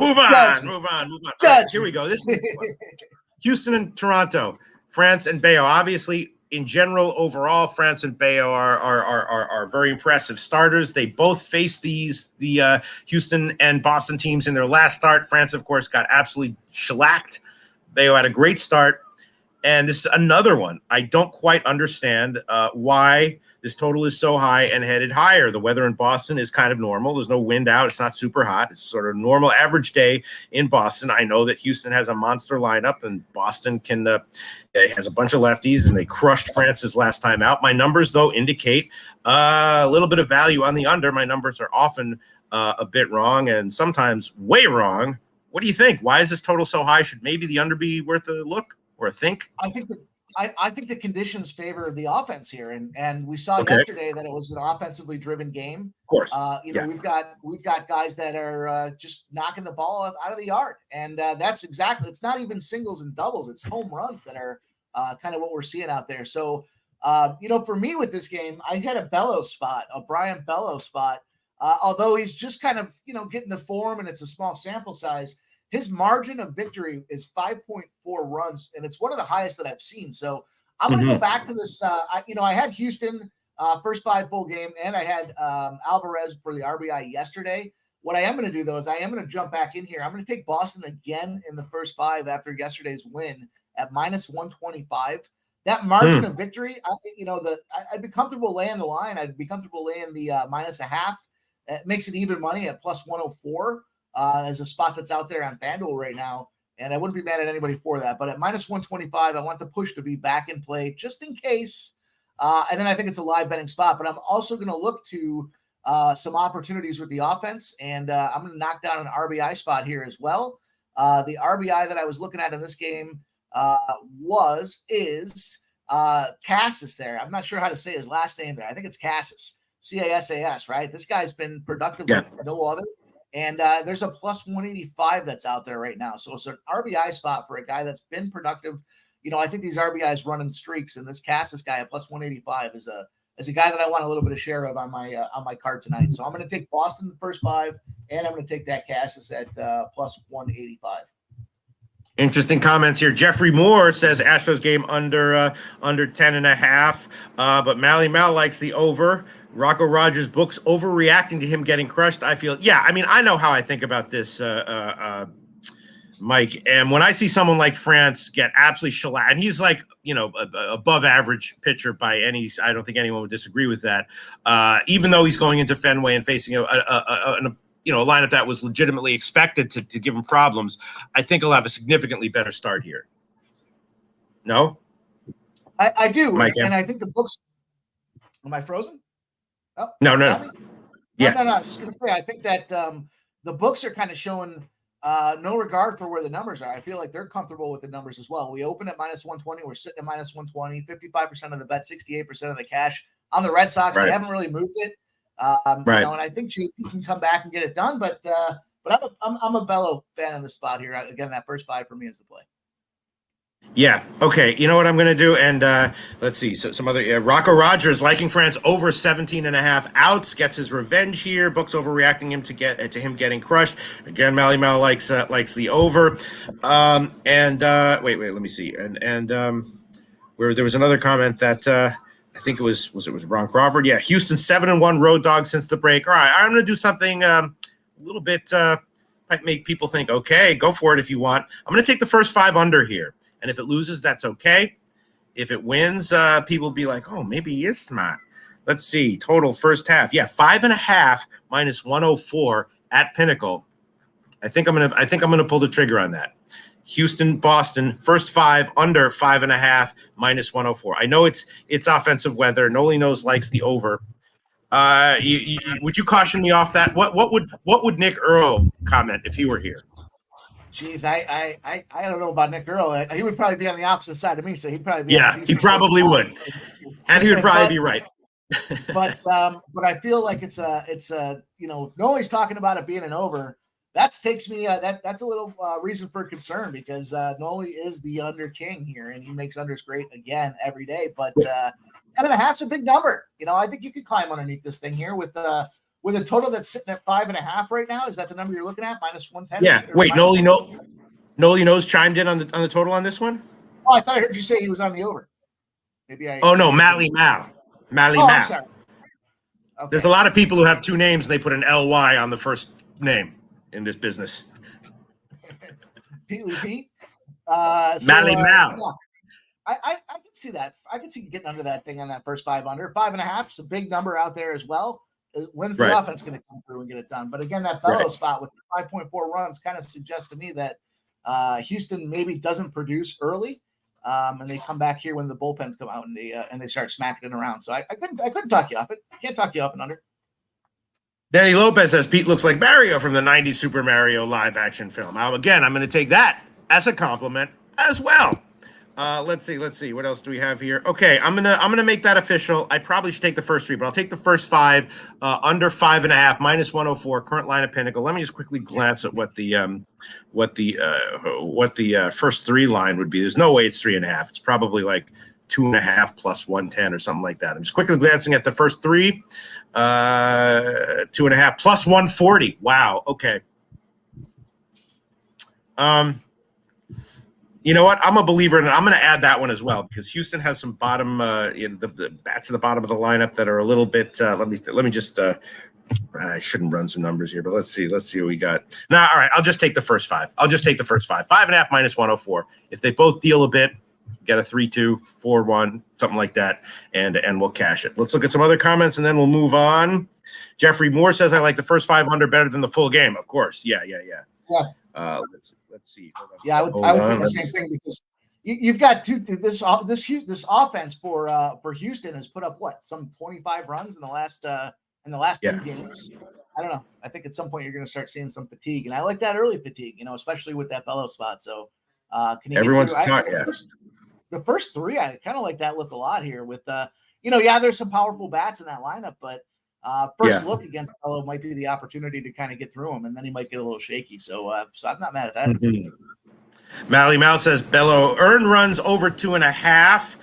move on. Right, here we go. This is Houston and Toronto, France and Bayo. Obviously, in general, overall, France and Bayo are very impressive starters. They both faced the Houston and Boston teams in their last start. France, of course, got absolutely shellacked. Bayo had a great start. And this is another one. I don't quite understand why this total is so high and headed higher. The weather in Boston is kind of normal. There's no wind out. It's not super hot. It's sort of a normal average day in Boston. I know that Houston has a monster lineup, and Boston has a bunch of lefties, and they crushed France's last time out. My numbers, though, indicate a little bit of value on the under. My numbers are often a bit wrong and sometimes way wrong. What do you think? Why is this total so high? Should maybe the under be worth a look? Or a think?
I think the conditions favor the offense here, and we saw yesterday that it was an offensively driven game.
Of course,
we've got guys that are just knocking the ball out of the yard, and that's exactly. It's not even singles and doubles; it's home runs that are kind of what we're seeing out there. So For me with this game, I had a Brian Bellows spot. Although he's just kind of, getting the form and it's a small sample size, his margin of victory is 5.4 runs, and it's one of the highest that I've seen. So I'm going to go back to this. I had Houston first 5 full game, and I had Alvarez for the RBI yesterday. What I am going to do, though, is I am going to jump back in here. I'm going to take Boston again in the first 5 after yesterday's win at -125. That margin of victory, I'd be comfortable laying the line. I'd be comfortable laying the -0.5. It makes it even money at +104 as a spot that's out there on FanDuel right now. And I wouldn't be mad at anybody for that. But at -125, I want the push to be back in play just in case. And then I think it's a live betting spot. But I'm also going to look to some opportunities with the offense. And I'm going to knock down an RBI spot here as well. The RBI that I was looking at in this game is Casas there. I'm not sure how to say his last name there. I think it's Casas. Casas, right? This guy's been productive like no other. And there's a +185 that's out there right now. So it's an RBI spot for a guy that's been productive. I think these RBIs running streaks, and this Casas guy at +185 is a guy that I want a little bit of share of on my card tonight. So I'm going to take Boston the first 5, and I'm going to take that Casas at +185.
Interesting comments here. Jeffrey Moore says Astros game under 10.5, but Mal likes the over. Rocco Rogers books overreacting to him getting crushed. I feel, I know how I think about this, Mike. And when I see someone like France get absolutely shellacked, and he's like, above average pitcher by any, I don't think anyone would disagree with that. Even though he's going into Fenway and facing a lineup that was legitimately expected to give him problems, I think he'll have a significantly better start here. No?
I do. Mike, and I think the books, am I frozen? Oh,
no.
Yeah. No. I was just going to say, I think that the books are kind of showing no regard for where the numbers are. I feel like they're comfortable with the numbers as well. We open at -120. We're sitting at -120, 55% of the bet, 68% of the cash on the Red Sox. Right. They haven't really moved it. And I think JP can come back and get it done. But I'm a Bello fan in the spot here. Again, that first 5 for me is the play.
Yeah. Okay. You know what I'm going to do? And let's see. So some other Rocco Rogers liking France over 17.5 outs, gets his revenge here. Books overreacting to him getting crushed. Again, Mal likes the over. Wait. Let me see. And where there was another comment that I think it was Ron Crawford. Yeah. Houston 7-1 road dog since the break. All right. I'm going to do something a little bit might make people think, okay, go for it if you want. I'm going to take the first 5 under here. And if it loses, that's okay. If it wins, people will be like, oh, maybe he is smart. Let's see. Total first half. Yeah, 5.5 -104 at Pinnacle. I think I'm gonna pull the trigger on that. Houston, Boston, first 5 under 5.5 -104. I know it's offensive weather. Noli knows likes the over. Would you caution me off that? What would Nick Earl comment if he were here?
Jeez, I don't know about Nick Earl. He would probably be on the opposite side of me, so he'd probably be.
Yeah, he probably would, and he would probably be right.
but I feel like it's Noli's talking about it being an over. That takes me that's a little reason for concern because Noli is the under king here, and he makes unders great again every day. But 10.5's a big number. I think you could climb underneath this thing here with a total that's sitting at 5.5 right now. Is that the number you're looking at? -110?
Yeah. Wait, Noli knows chimed in on the total on this one?
Oh, I thought I heard you say he was on the over. Maybe I.
Oh no, Mal.
I'm sorry. Okay.
There's a lot of people who have 2 names and they put an LY on the first name in this business.
Pete.
Mal.
Yeah. I can see that. I can see you getting under that thing on that first 5 under. 5.5 is a big number out there as well. When's the offense going to come through and get it done? But again, that Bellow spot with 5.4 runs kind of suggests to me that Houston maybe doesn't produce early, and they come back here when the bullpens come out and they start smacking it around. So I couldn't talk you off it. Can't talk you off and under.
Danny Lopez says Pete looks like Mario from the 90s Super Mario live action film. Again, I'm going to take that as a compliment as well. Let's see. What else do we have here? Okay, I'm gonna make that official. I probably should take the first 3, but I'll take the first 5 under 5.5 -104. Current line of Pinnacle. Let me just quickly glance at what the first 3 line would be. There's no way it's 3.5. It's probably like 2.5 plus 110 or something like that. I'm just quickly glancing at the first three. 2.5 plus 140. Wow. Okay. You know what? I'm a believer in it. I'm going to add that one as well because Houston has some bottom, the bats at the bottom of the lineup that are a little bit. Let me just. I shouldn't run some numbers here, but let's see what we got. Nah, all right. I'll just take the first five. 5.5 minus 104. If they both deal a bit, get a 3-2, 4-1, something like that, and we'll cash it. Let's look at some other comments and then we'll move on. Jeffrey Moore says, I like the first 5 under better than the full game. Of course. Yeah. Let's see.
Yeah, I would think the same thing because you've got this offense for Houston has put up some 25 runs in the last 2 games. I don't know. I think at some point you're going to start seeing some fatigue, and I like that early fatigue, especially with that Bello spot. So can you
everyone's
the first 3? I kind of like that look a lot here with there's some powerful bats in that lineup, but first look against Bello might be the opportunity to kind of get through him, and then he might get a little shaky. So I'm not mad at that.
Mm-hmm. Mally Mal says Bello earned runs over 2.5.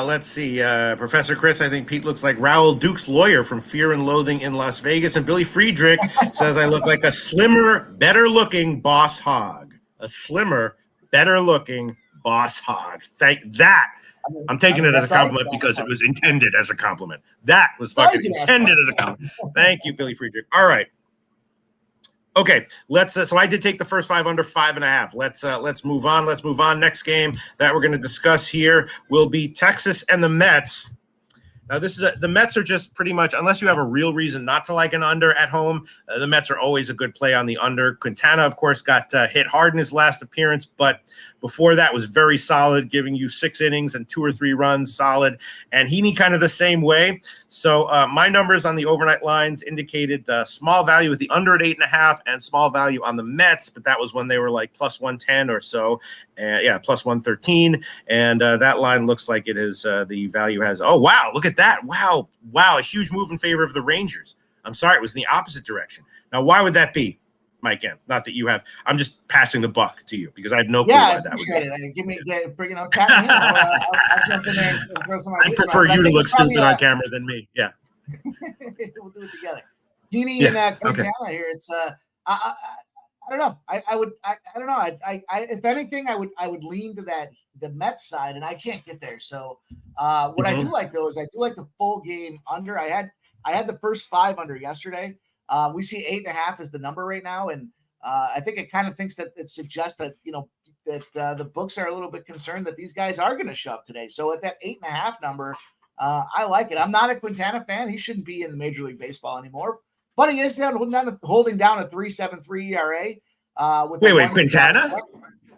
Let's see. Professor Chris, I think Pete looks like Raoul Duke's lawyer from Fear and Loathing in Las Vegas. And Billy Friedrich says I look like a slimmer, better-looking boss hog. A slimmer, better-looking boss hog. Thank that. I'm taking it as a compliment because it was intended as a compliment. That was fucking intended as a compliment. Thank you, Billy Friedrich. All right. Okay, let's. So I did take the first 5 under 5.5. Let's move on. Let's move on. Next game that we're going to discuss here will be Texas and the Mets. Now, the Mets are just pretty much, unless you have a real reason not to like an under at home, the Mets are always a good play on the under. Quintana, of course, got hit hard in his last appearance, but before that was very solid, giving you 6 innings and 2 or 3 runs, solid. And Heaney kind of the same way. So my numbers on the overnight lines indicated small value with the under at 8.5 and small value on the Mets, but that was when they were like plus 110 or so. Plus 113. And that line looks like it is the value has. Oh, wow. Look at that. Wow. A huge move in favor of the Rangers. I'm sorry. It was in the opposite direction. Now, why would that be, Mike M? Not that you have. I'm just passing the buck to you because I have no clue why that would be.
Bring it up. I'll jump in there and throw some
I prefer you to look stupid on camera than me. Yeah.
We'll do it together. Heaney and Quintana here. It's I don't know. I don't know. I if anything, I would lean to the Mets side, and I can't get there. So what I do like though is I do like the full game under. I had the first 5 under yesterday. We see 8.5 as the number right now, and I think it kind of thinks that it suggests that that the books are a little bit concerned that these guys are going to shove today. So at that 8.5 number, I like it. I'm not a Quintana fan. He shouldn't be in the Major League Baseball anymore. But he is holding down a 3.73 ERA.
Wait, Quintana?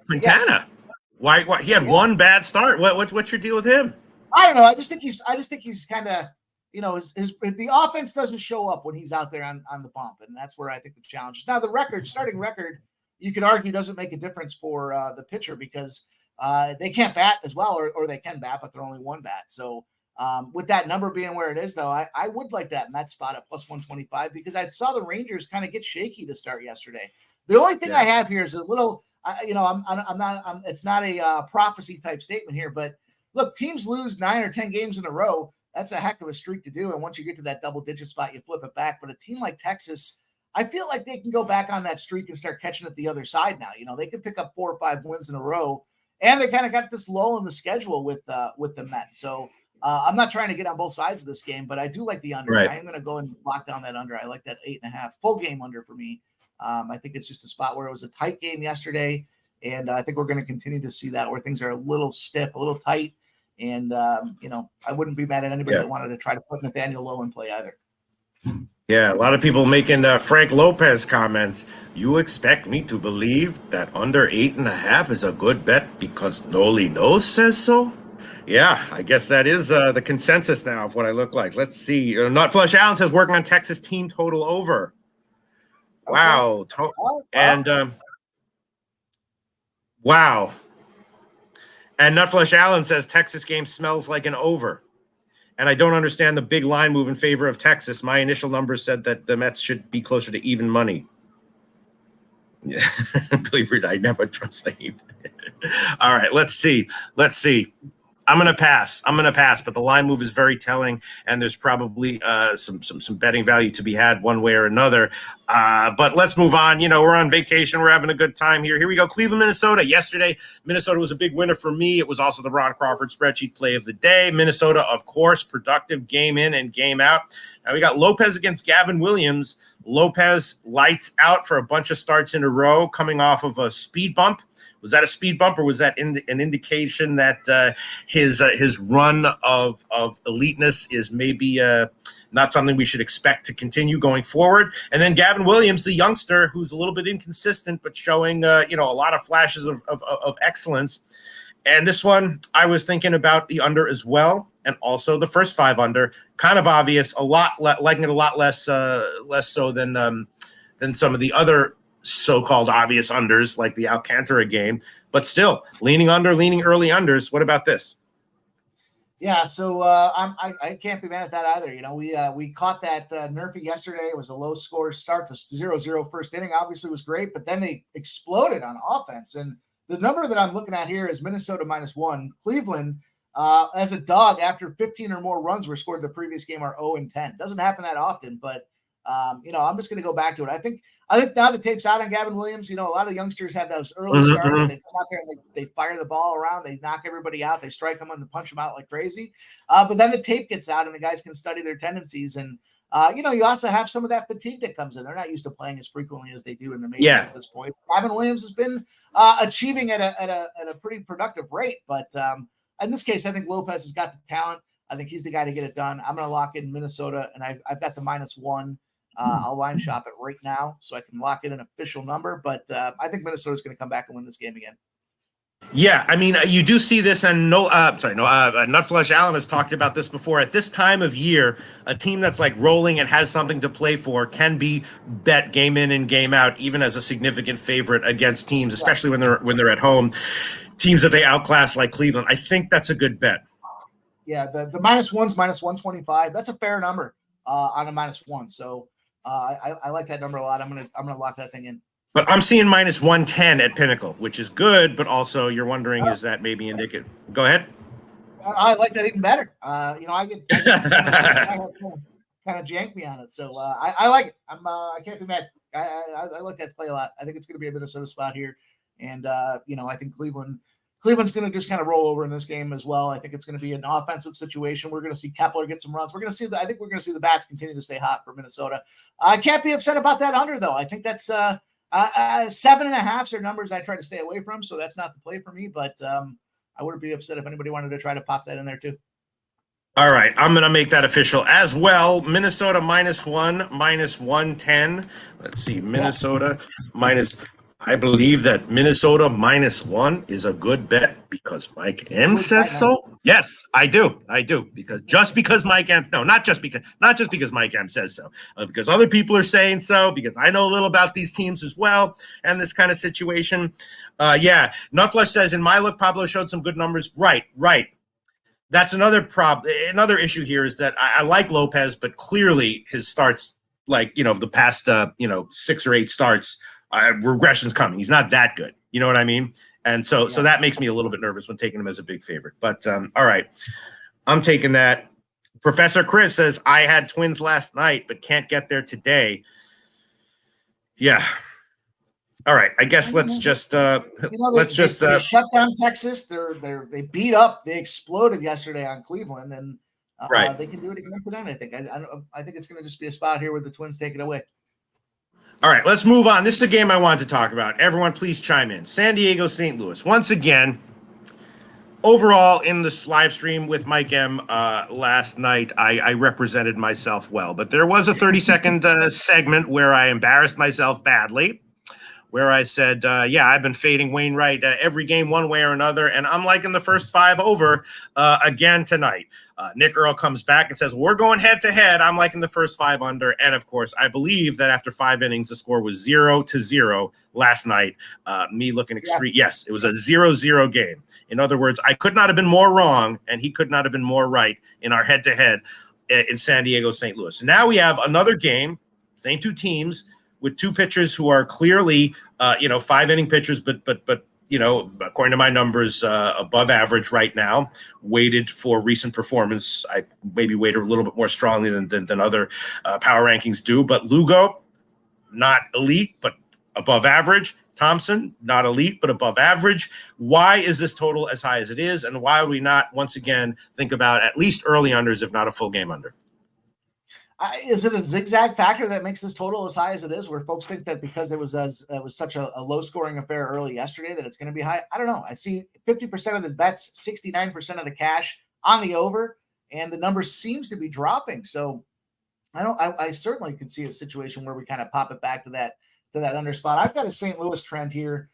Quintana? Yeah. Why? He had one bad start. What's your deal with him?
I don't know. I just think he's kind of, the offense doesn't show up when he's out there on the bump, and that's where I think the challenge is. Now, the starting record, you could argue doesn't make a difference for the pitcher because they can't bat as well, or they can bat, but they're only one bat. So. With that number being where it is, though, I would like that Mets spot at plus 125 because I saw the Rangers kind of get shaky to start yesterday. The only thing I have here is a little, it's not a prophecy type statement here, but look, teams lose 9 or 10 games in a row. That's a heck of a streak to do. And once you get to that double digit spot, you flip it back. But a team like Texas, I feel like they can go back on that streak and start catching it the other side now. They could pick up 4 or 5 wins in a row, and they kind of got this lull in the schedule with the Mets. So. I'm not trying to get on both sides of this game, but I do like the under. Right. I am going to go and lock down that under. I like that 8.5 full game under for me. I think it's just a spot where it was a tight game yesterday, and I think we're going to continue to see that where things are a little stiff, a little tight, and I wouldn't be mad at anybody that wanted to try to put Nathaniel Lowe in play either.
Yeah, a lot of people making Frank Lopez comments. You expect me to believe that under 8.5 is a good bet because Noli No says so? Yeah, I guess that is the consensus now of what I look like. Let's see. Not Flush Allen says working on Texas team total over. Wow. Wow. And Nutflush Allen says Texas game smells like an over. And I don't understand the big line move in favor of Texas. My initial numbers said that the Mets should be closer to even money. Yeah, believe it, I never trust anything. All right, let's see. I'm gonna pass. But the line move is very telling, and there's probably some betting value to be had one way or another. But let's move on. We're on vacation. We're having a good time here. Here we go. Cleveland, Minnesota. Yesterday, Minnesota was a big winner for me. It was also the Ron Crawford spreadsheet play of the day. Minnesota, of course, productive game in and game out. Now we got Lopez against Gavin Williams. Lopez lights out for a bunch of starts in a row, coming off of a speed bump. Was that a speed bump, or was that an indication that his run of eliteness is maybe not something we should expect to continue going forward? And then Gavin Williams, the youngster, who's a little bit inconsistent, but showing a lot of flashes of excellence. And this one, I was thinking about the under as well, and also the first 5 under. Kind of obvious, liking it a lot less so than some of the other so-called obvious unders like the Alcantara game, but still leaning early unders. What about this?
Yeah, so I can't be mad at that either. We caught that Nerfy yesterday. It was a low score start to 0-0 first inning. Obviously, it was great, but then they exploded on offense. And the number that I'm looking at here is Minnesota -1. Cleveland, as a dog, after 15 or more runs were scored the previous game, are 0-10. Doesn't happen that often, but I'm just going to go back to it. I think now the tape's out on Gavin Williams. A lot of youngsters have those early starts. They come out there and they fire the ball around. They knock everybody out. They strike them and punch them out like crazy. But then the tape gets out and the guys can study their tendencies. And, you also have some of that fatigue that comes in. They're not used to playing as frequently as they do in the majors at this point. Gavin Williams has been achieving at a pretty productive rate. But in this case, I think Lopez has got the talent. I think he's the guy to get it done. I'm going to lock in Minnesota, and I've got the -1. I'll line shop it right now so I can lock in an official number. But I think Minnesota's going to come back and win this game again.
Yeah, I mean, you do see this, and Nutflesh Allen has talked about this before. At this time of year, a team that's like rolling and has something to play for can be bet game in and game out, even as a significant favorite against teams, especially when they're at home, teams that they outclass like Cleveland. I think that's a good bet.
Yeah, the -1's -125. That's a fair number on a -1. So I like that number a lot. I'm gonna lock that thing in.
But I'm seeing -110 at Pinnacle, which is good, but also you're wondering, is that maybe indicative? Go ahead.
I like that even better. I get kind of jank me on it. So I like it. I can't be mad. I like that play a lot. I think it's going to be a Minnesota spot here. And, I think Cleveland's going to just kind of roll over in this game as well. I think it's going to be an offensive situation. We're going to see Kepler get some runs. I think we're going to see the bats continue to stay hot for Minnesota. I can't be upset about that under, though. I think that's 7.5 are numbers I try to stay away from, so that's not the play for me. But I wouldn't be upset if anybody wanted to try to pop that in there too.
All right, I'm going to make that official as well. Minnesota -1, -110. Let's see, Minnesota minus. I believe that Minnesota -1 is a good bet because Mike M says so. Yes, I do. Because Mike M. No, not just because Mike M says so. Because other people are saying so. Because I know a little about these teams as well and this kind of situation. Nutflesh says in my look, Pablo showed some good numbers. Right. That's another problem. Another issue here is that I like Lopez, but clearly his starts, the past 6 or 8 starts. Regression's coming. He's not that good. You know what I mean? And so that makes me a little bit nervous when taking him as a big favorite. But all right, I'm taking that. Professor Chris says, I had Twins last night, but can't get there today. Yeah. All right. I guess let's just they
shut down Texas. They beat up. They exploded yesterday on Cleveland, and they can do it again tonight. I think. I think it's going to just be a spot here where the Twins take it away.
All right, let's move on. This is the game I wanted to talk about. Everyone, please chime in. San Diego, St. Louis. Once again, overall in this live stream with Mike M last night, I represented myself well. But there was a 30-second segment where I embarrassed myself badly, where I said, I've been fading Wainwright every game one way or another, and I'm liking the first 5 over again tonight. Nick Earl comes back and says, we're going head-to-head. I'm liking the first 5 under. And, of course, I believe that after 5 innings, the score was 0-0 last night. Me looking extreme. Yeah. Yes, it was a 0-0 game. In other words, I could not have been more wrong, and he could not have been more right in our head-to-head in San Diego, St. Louis. So now we have another game, same 2 teams, with 2 pitchers who are clearly, 5-inning pitchers, but according to my numbers, above average right now, weighted for recent performance. I maybe weighted a little bit more strongly than other power rankings do. But Lugo, not elite, but above average. Thompson, not elite, but above average. Why is this total as high as it is? And why would we not, once again, think about at least early unders, if not a full game under?
Is it a zigzag factor that makes this total as high as it is, where folks think that because it was such a low scoring affair early yesterday that it's going to be high? I don't know. I see 50% of the bets, 69% of the cash on the over, and the number seems to be dropping. So I certainly could see a situation where we kind of pop it back to that under spot. I've got a St. Louis trend here.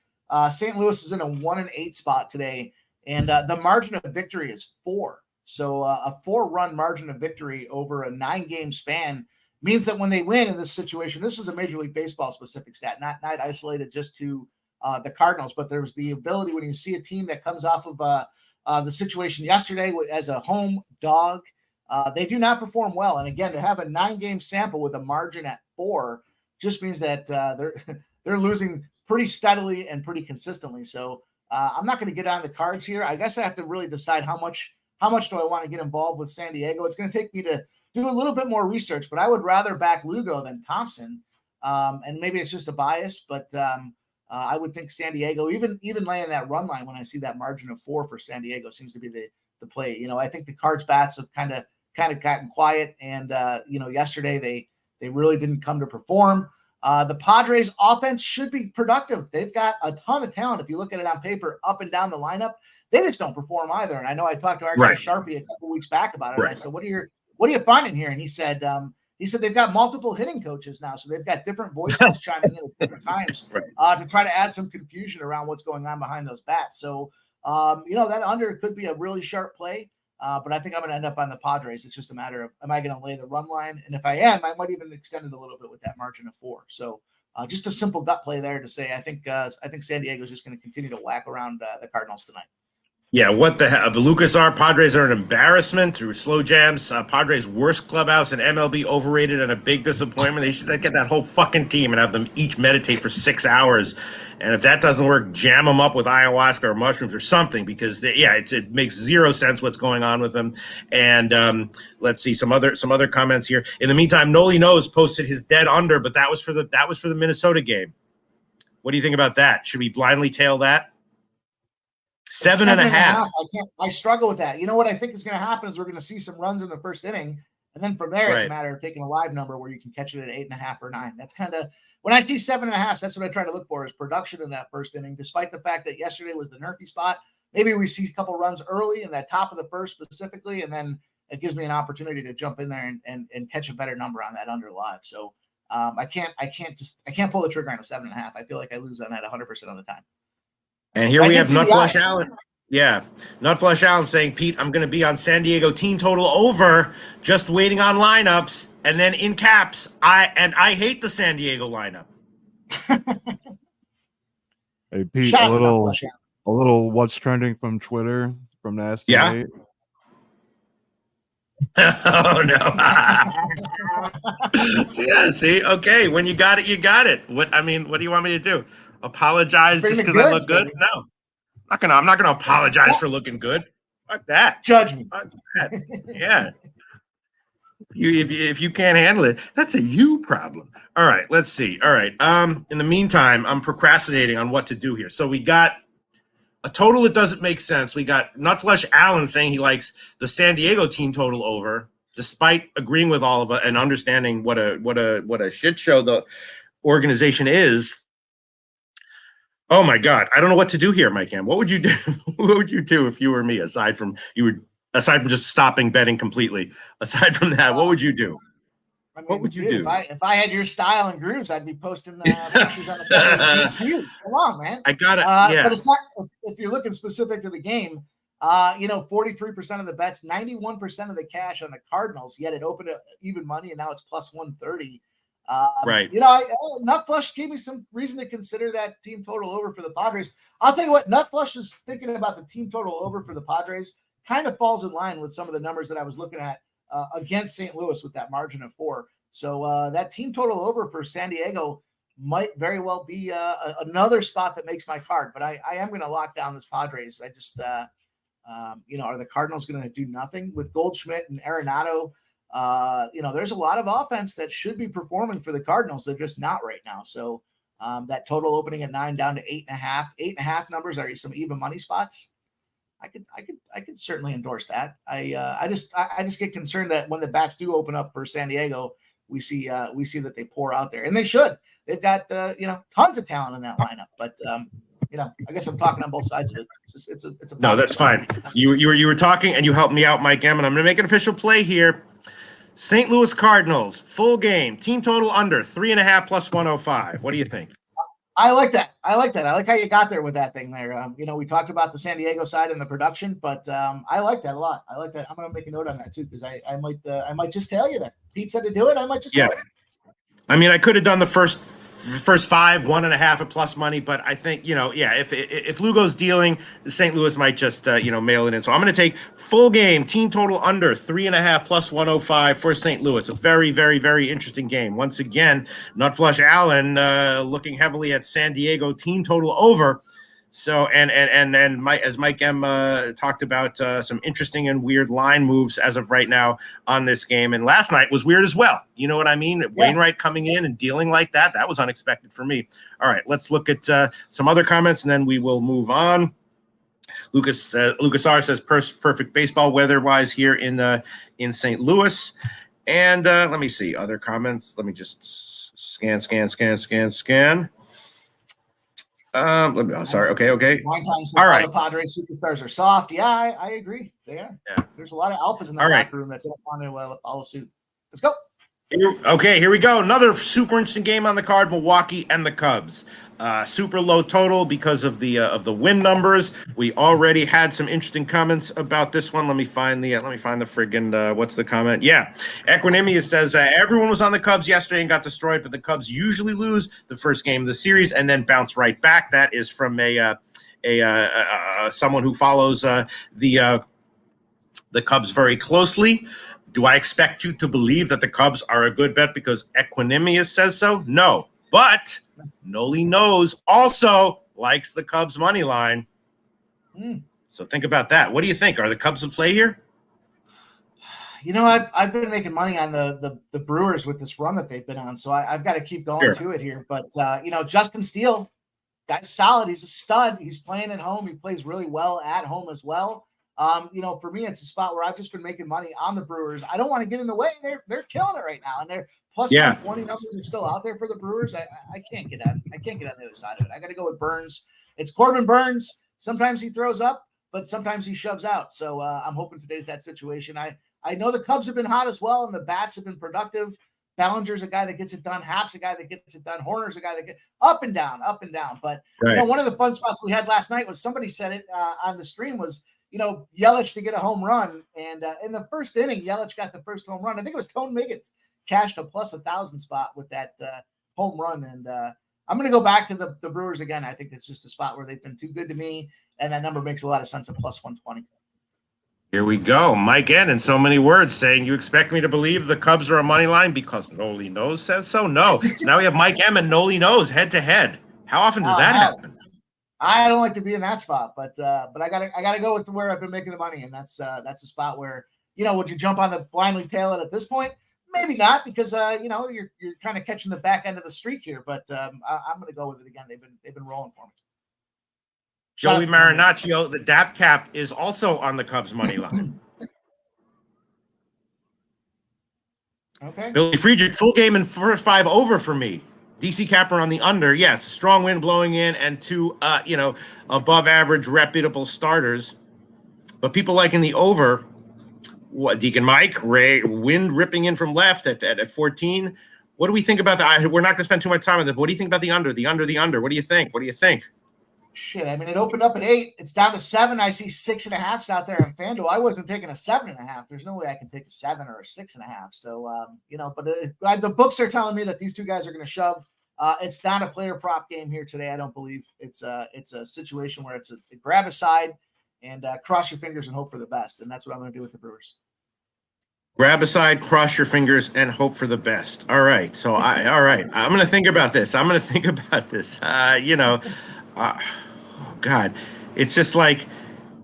St. Louis is in a 1-8 spot today, and the margin of victory is 4. So a 4-run margin of victory over a 9-game span means that when they win in this situation, this is a Major League Baseball specific stat, not isolated just to the Cardinals, but there's the ability when you see a team that comes off of the situation yesterday as a home dog, they do not perform well. And again, to have a 9-game sample with a margin at 4 just means that they're losing pretty steadily and pretty consistently. So I'm not going to get on the cards here. I guess I have to really decide how much do I want to get involved with San Diego. It's going to take me to do a little bit more research, but I would rather back Lugo than Thompson. And maybe it's just a bias, but I would think San Diego, even laying that run line when I see that margin of 4 for San Diego seems to be the play. I think the Cards bats have kind of gotten quiet, and yesterday they really didn't come to perform. The Padres offense should be productive. They've got a ton of talent. If you look at it on paper, up and down the lineup, they just don't perform either. And I know I talked to our guy Sharpie a couple weeks back about it. Right. And I said, what are you finding here? And he said they've got multiple hitting coaches now. So they've got different voices chiming in at different times to try to add some confusion around what's going on behind those bats. So, that under could be a really sharp play. But I think I'm going to end up on the Padres. It's just a matter of, am I going to lay the run line? And if I am, I might even extend it a little bit with that margin of 4. So just a simple gut play there to say, I think San Diego is just going to continue to whack around the Cardinals tonight.
Yeah, what the hell? Lucas Padres are an embarrassment through slow jams. Padres' worst clubhouse in MLB, overrated and a big disappointment. They should get that whole fucking team and have them each meditate for 6 hours. And if that doesn't work, jam them up with ayahuasca or mushrooms or something, because it makes zero sense what's going on with them. And let's see some other comments here. In the meantime, Noli Knows posted his dead under, but that was for the Minnesota game. What do you think about that? Should we blindly tail that? 7.5.
I struggle with that. You know what I think is going to happen is we're going to see some runs in the first inning, and then from there it's a matter of taking a live number where you can catch it at 8.5 or 9. That's kind of when I see 7.5. That's what I try to look for is production in that first inning. Despite the fact that yesterday was the nerfy spot, maybe we see a couple runs early in that top of the first specifically, and then it gives me an opportunity to jump in there and catch a better number on that under live. So I can't pull the trigger on a 7.5. I feel like I lose on that 100% of the time.
And here we have Nutflush Allen. Yeah, Nutflush Allen saying, Pete, I'm going to be on San Diego team total over, just waiting on lineups. And then in caps, I hate the San Diego lineup.
Hey, Pete, a little what's trending from Twitter from Nasty Nate.
Oh, no. Yeah, see? Okay, when you got it, you got it. What do you want me to do? Apologize just because I look good? No. I'm not gonna apologize for looking good. Fuck that.
Judge me.
Fuck that. Yeah. If you can't handle it, that's a you problem. All right, let's see. All right. In the meantime, I'm procrastinating on what to do here. So we got a total that doesn't make sense. We got Nutflush Allen saying he likes the San Diego team total over, despite agreeing with all of it and understanding what a shit show the organization is. Oh my God, I don't know what to do here, Mike M. What would you do? What would you do if you were me? Aside from just stopping betting completely. Aside from that, what would you do?
I mean, what would you do? If I had your style and grooves, I'd be posting pictures on the GQ. Come on, man.
I got it. Yeah.
But it's not. If you're looking specific to the game, 43% of the bets, 91% of the cash on the Cardinals. Yet it opened at even money, and now it's plus 130.
Right.
Nutflush gave me some reason to consider that team total over for the Padres. I'll tell you what, Nutflush is thinking about the team total over for the Padres kind of falls in line with some of the numbers that I was looking at against St. Louis with that margin of 4. So that team total over for San Diego might very well be another spot that makes my card. But I am going to lock down this Padres. I just, are the Cardinals going to do nothing with Goldschmidt and Arenado? There's a lot of offense that should be performing for the Cardinals. They're just not right now. So that total opening at 9 down to 8.5. 8.5 numbers are some even money spots. I could certainly endorse that. I just get concerned that when the bats do open up for San Diego, we see that they pour out there, and they should. They've got tons of talent in that lineup. But I guess I'm talking on both sides. It's a
no, that's fine. You were talking, and you helped me out, Mike M. And I'm going to make an official play here. St. Louis Cardinals full game team total under 3.5 plus 105. What do you think?
I like that. I like how you got there with that thing there. We talked about the San Diego side and the production, but I like that a lot. I like that. I'm going to make a note on that too, because I might just tell you that Pete said to do it. I might just do it.
I mean, I could have done the first 5, 1.5 at plus money, but I think, if Lugo's dealing, St. Louis might just, mail it in. So I'm going to take full game, team total under 3.5 plus 105 for St. Louis. A very, very, very interesting game. Once again, Nutflush Allen looking heavily at San Diego, team total over. So, and Mike, as Mike M talked about, some interesting and weird line moves as of right now on this game. And last night was weird as well. You know what I mean? Yeah. Wainwright coming in and dealing like that. That was unexpected for me. All right, let's look at some other comments, and then we will move on. Lucas R says perfect baseball weather-wise here in St. Louis. And let me see other comments. Let me just scan. Sorry. Okay.
All right. The Padres superstars are soft. Yeah, I agree. They are. Yeah. There's a lot of alphas in that locker room that don't want to follow suit. Let's go.
Okay, here we go. Another super interesting game on the card: Milwaukee and the Cubs. Super low total because of the win numbers. We already had some interesting comments about this one. Let me find the friggin' what's the comment? Yeah, Equanimity says everyone was on the Cubs yesterday and got destroyed, but the Cubs usually lose the first game of the series and then bounce right back. That is from someone who follows the Cubs very closely. Do I expect you to believe that the Cubs are a good bet because Equanimous says so? No, but Noli Knows also likes the Cubs money line. So think about that. What do you think? Are the Cubs in play here?
I've been making money on the Brewers with this run that they've been on, so I've got to keep going to it here. But Justin Steele, guy's solid. He's a stud. He's playing at home. He plays really well at home as well. For me, it's a spot where I've just been making money on the Brewers. I don't want to get in the way. They're killing it right now, and they're plus 120 numbers are still out there for the Brewers. I can't get on. I can't get on the other side of it. I got to go with Burns. It's Corbin Burns. Sometimes he throws up, but sometimes he shoves out. So I'm hoping today's that situation. I know the Cubs have been hot as well, and the bats have been productive. Bellinger's a guy that gets it done. Happ's a guy that gets it done. Horner's a guy that gets up and down. But one of the fun spots we had last night was somebody said it on the stream was. Yelich to get a home run. And in the first inning, Yelich got the first home run. I think it was Tone Miggins cashed a plus 1,000 spot with that home run. And I'm going to go back to the Brewers again. I think it's just a spot where they've been too good to me. And that number makes a lot of sense at plus 120.
Here we go. Mike N. in so many words saying, you expect me to believe the Cubs are a money line because Noli Knows says so? No. So now we have Mike M. and Noli Knows head to head. How often does that happen?
I don't like to be in that spot, but I gotta go with where I've been making the money, and that's a spot where would you jump on the blindly tail it at this point? Maybe not, because you're kind of catching the back end of the streak here, but I'm going to go with it again. They've been rolling for me.
Joey Marinaccio, the DAP cap is also on the Cubs money line.
Okay.
Billy Friedrich, full game and first 5 over for me. DC Capper on the under. Yes, strong wind blowing in and 2, above average reputable starters. But people liking the over. What, Deacon Mike, Ray, wind ripping in from left at 14. What do we think about that? We're not going to spend too much time on that. What do you think about the under? The under. What do you think?
Shit, I mean, it opened up at 8. It's down to 7. I see 6.5s out there on FanDuel. I wasn't taking a 7.5. There's no way I can take a 7 or a 6.5. So, but the books are telling me that these two guys are going to shove. It's not a player prop game here today. I don't believe it's a situation where it's a grab a side and cross your fingers and hope for the best. And that's what I'm going to do with the Brewers.
Grab a side, cross your fingers, and hope for the best. All right. So all right. I'm going to think about this. Oh God, it's just like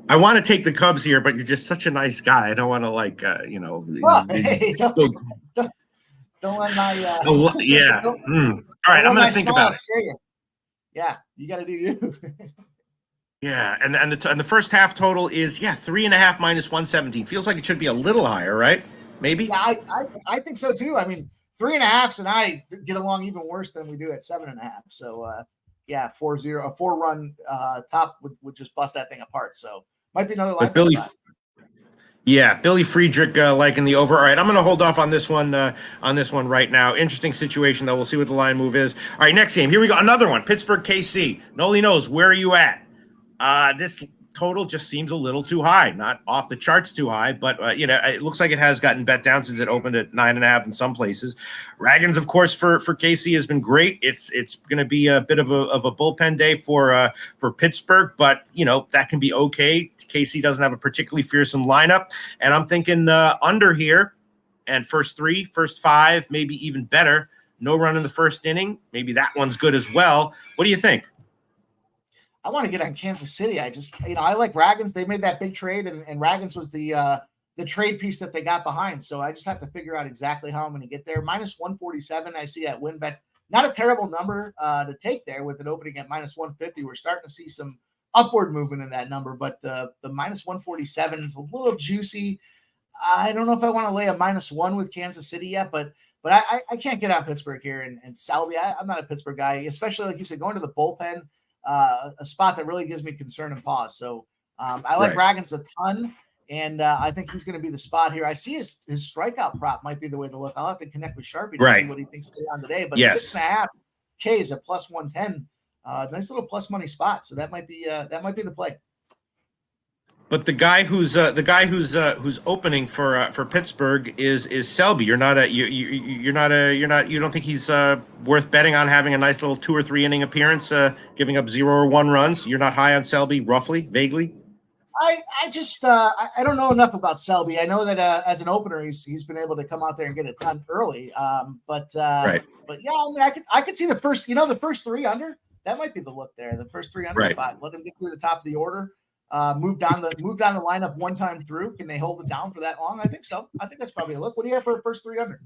I want to take the Cubs here, but you're just such a nice guy. I don't want to
Well, hey, don't let my
yeah.
All
right, I'm going to think about it.
Yeah, you got to do you.
Yeah, and the first half total is 3.5 minus 117. Feels like it should be a little higher, right? Maybe.
Yeah, I think so too. I mean, 3.5s and I get along even worse than we do at 7.5. So 4-0, a 4-run top would just bust that thing apart. So might be another line.
Billy Friedrich liking the over. All right, I'm going to hold off on this one right now. Interesting situation, though. We'll see what the line move is. All right, next game. Here we go. Another one. Pittsburgh KC. Noli knows. Where are you at? This total just seems a little too high. Not off the charts too high, but it looks like it has gotten bet down since it opened at 9.5 in some places. Ragans, of course, for KC has been great. It's going to be a bit of a bullpen day for Pittsburgh, but that can be okay. KC doesn't have a particularly fearsome lineup, and I'm thinking under here, and first 5, maybe even better. No run in the first inning. Maybe that one's good as well. What do you think?
I want to get on Kansas City. I just, I like Ragans. They made that big trade, and Ragans was the trade piece that they got behind. So I just have to figure out exactly how I'm going to get there. Minus 147, I see at WinBet. Not a terrible number to take there with it opening at minus 150. We're starting to see some upward movement in that number, but the minus 147 is a little juicy. I don't know if I want to lay a -1 with Kansas City yet, but I can't get on Pittsburgh here and Salvi. I'm not a Pittsburgh guy, especially like you said, going to the bullpen. A spot that really gives me concern and pause. So I like Ragans a ton, and I think he's going to be the spot here. I see his strikeout prop might be the way to look. I'll have to connect with Sharpie to see what he thinks on today. But 6.5 K is at plus 110. Nice little plus money spot. So that might be the play.
But the guy who's opening for Pittsburgh is Selby. You don't think he's worth betting on having a nice little 2 or 3 inning appearance, giving up 0 or 1 runs. You're not high on Selby, roughly, vaguely.
I just I don't know enough about Selby. I know that as an opener, he's been able to come out there and get it done early. But yeah, I mean, I could see the first 3 under. That might be the look there. The first 3 under spot. Let him get through the top of the order. Move down the lineup one time through. Can they hold it down for that long? I think so. I think that's probably a look. What do you have for the first 3 under?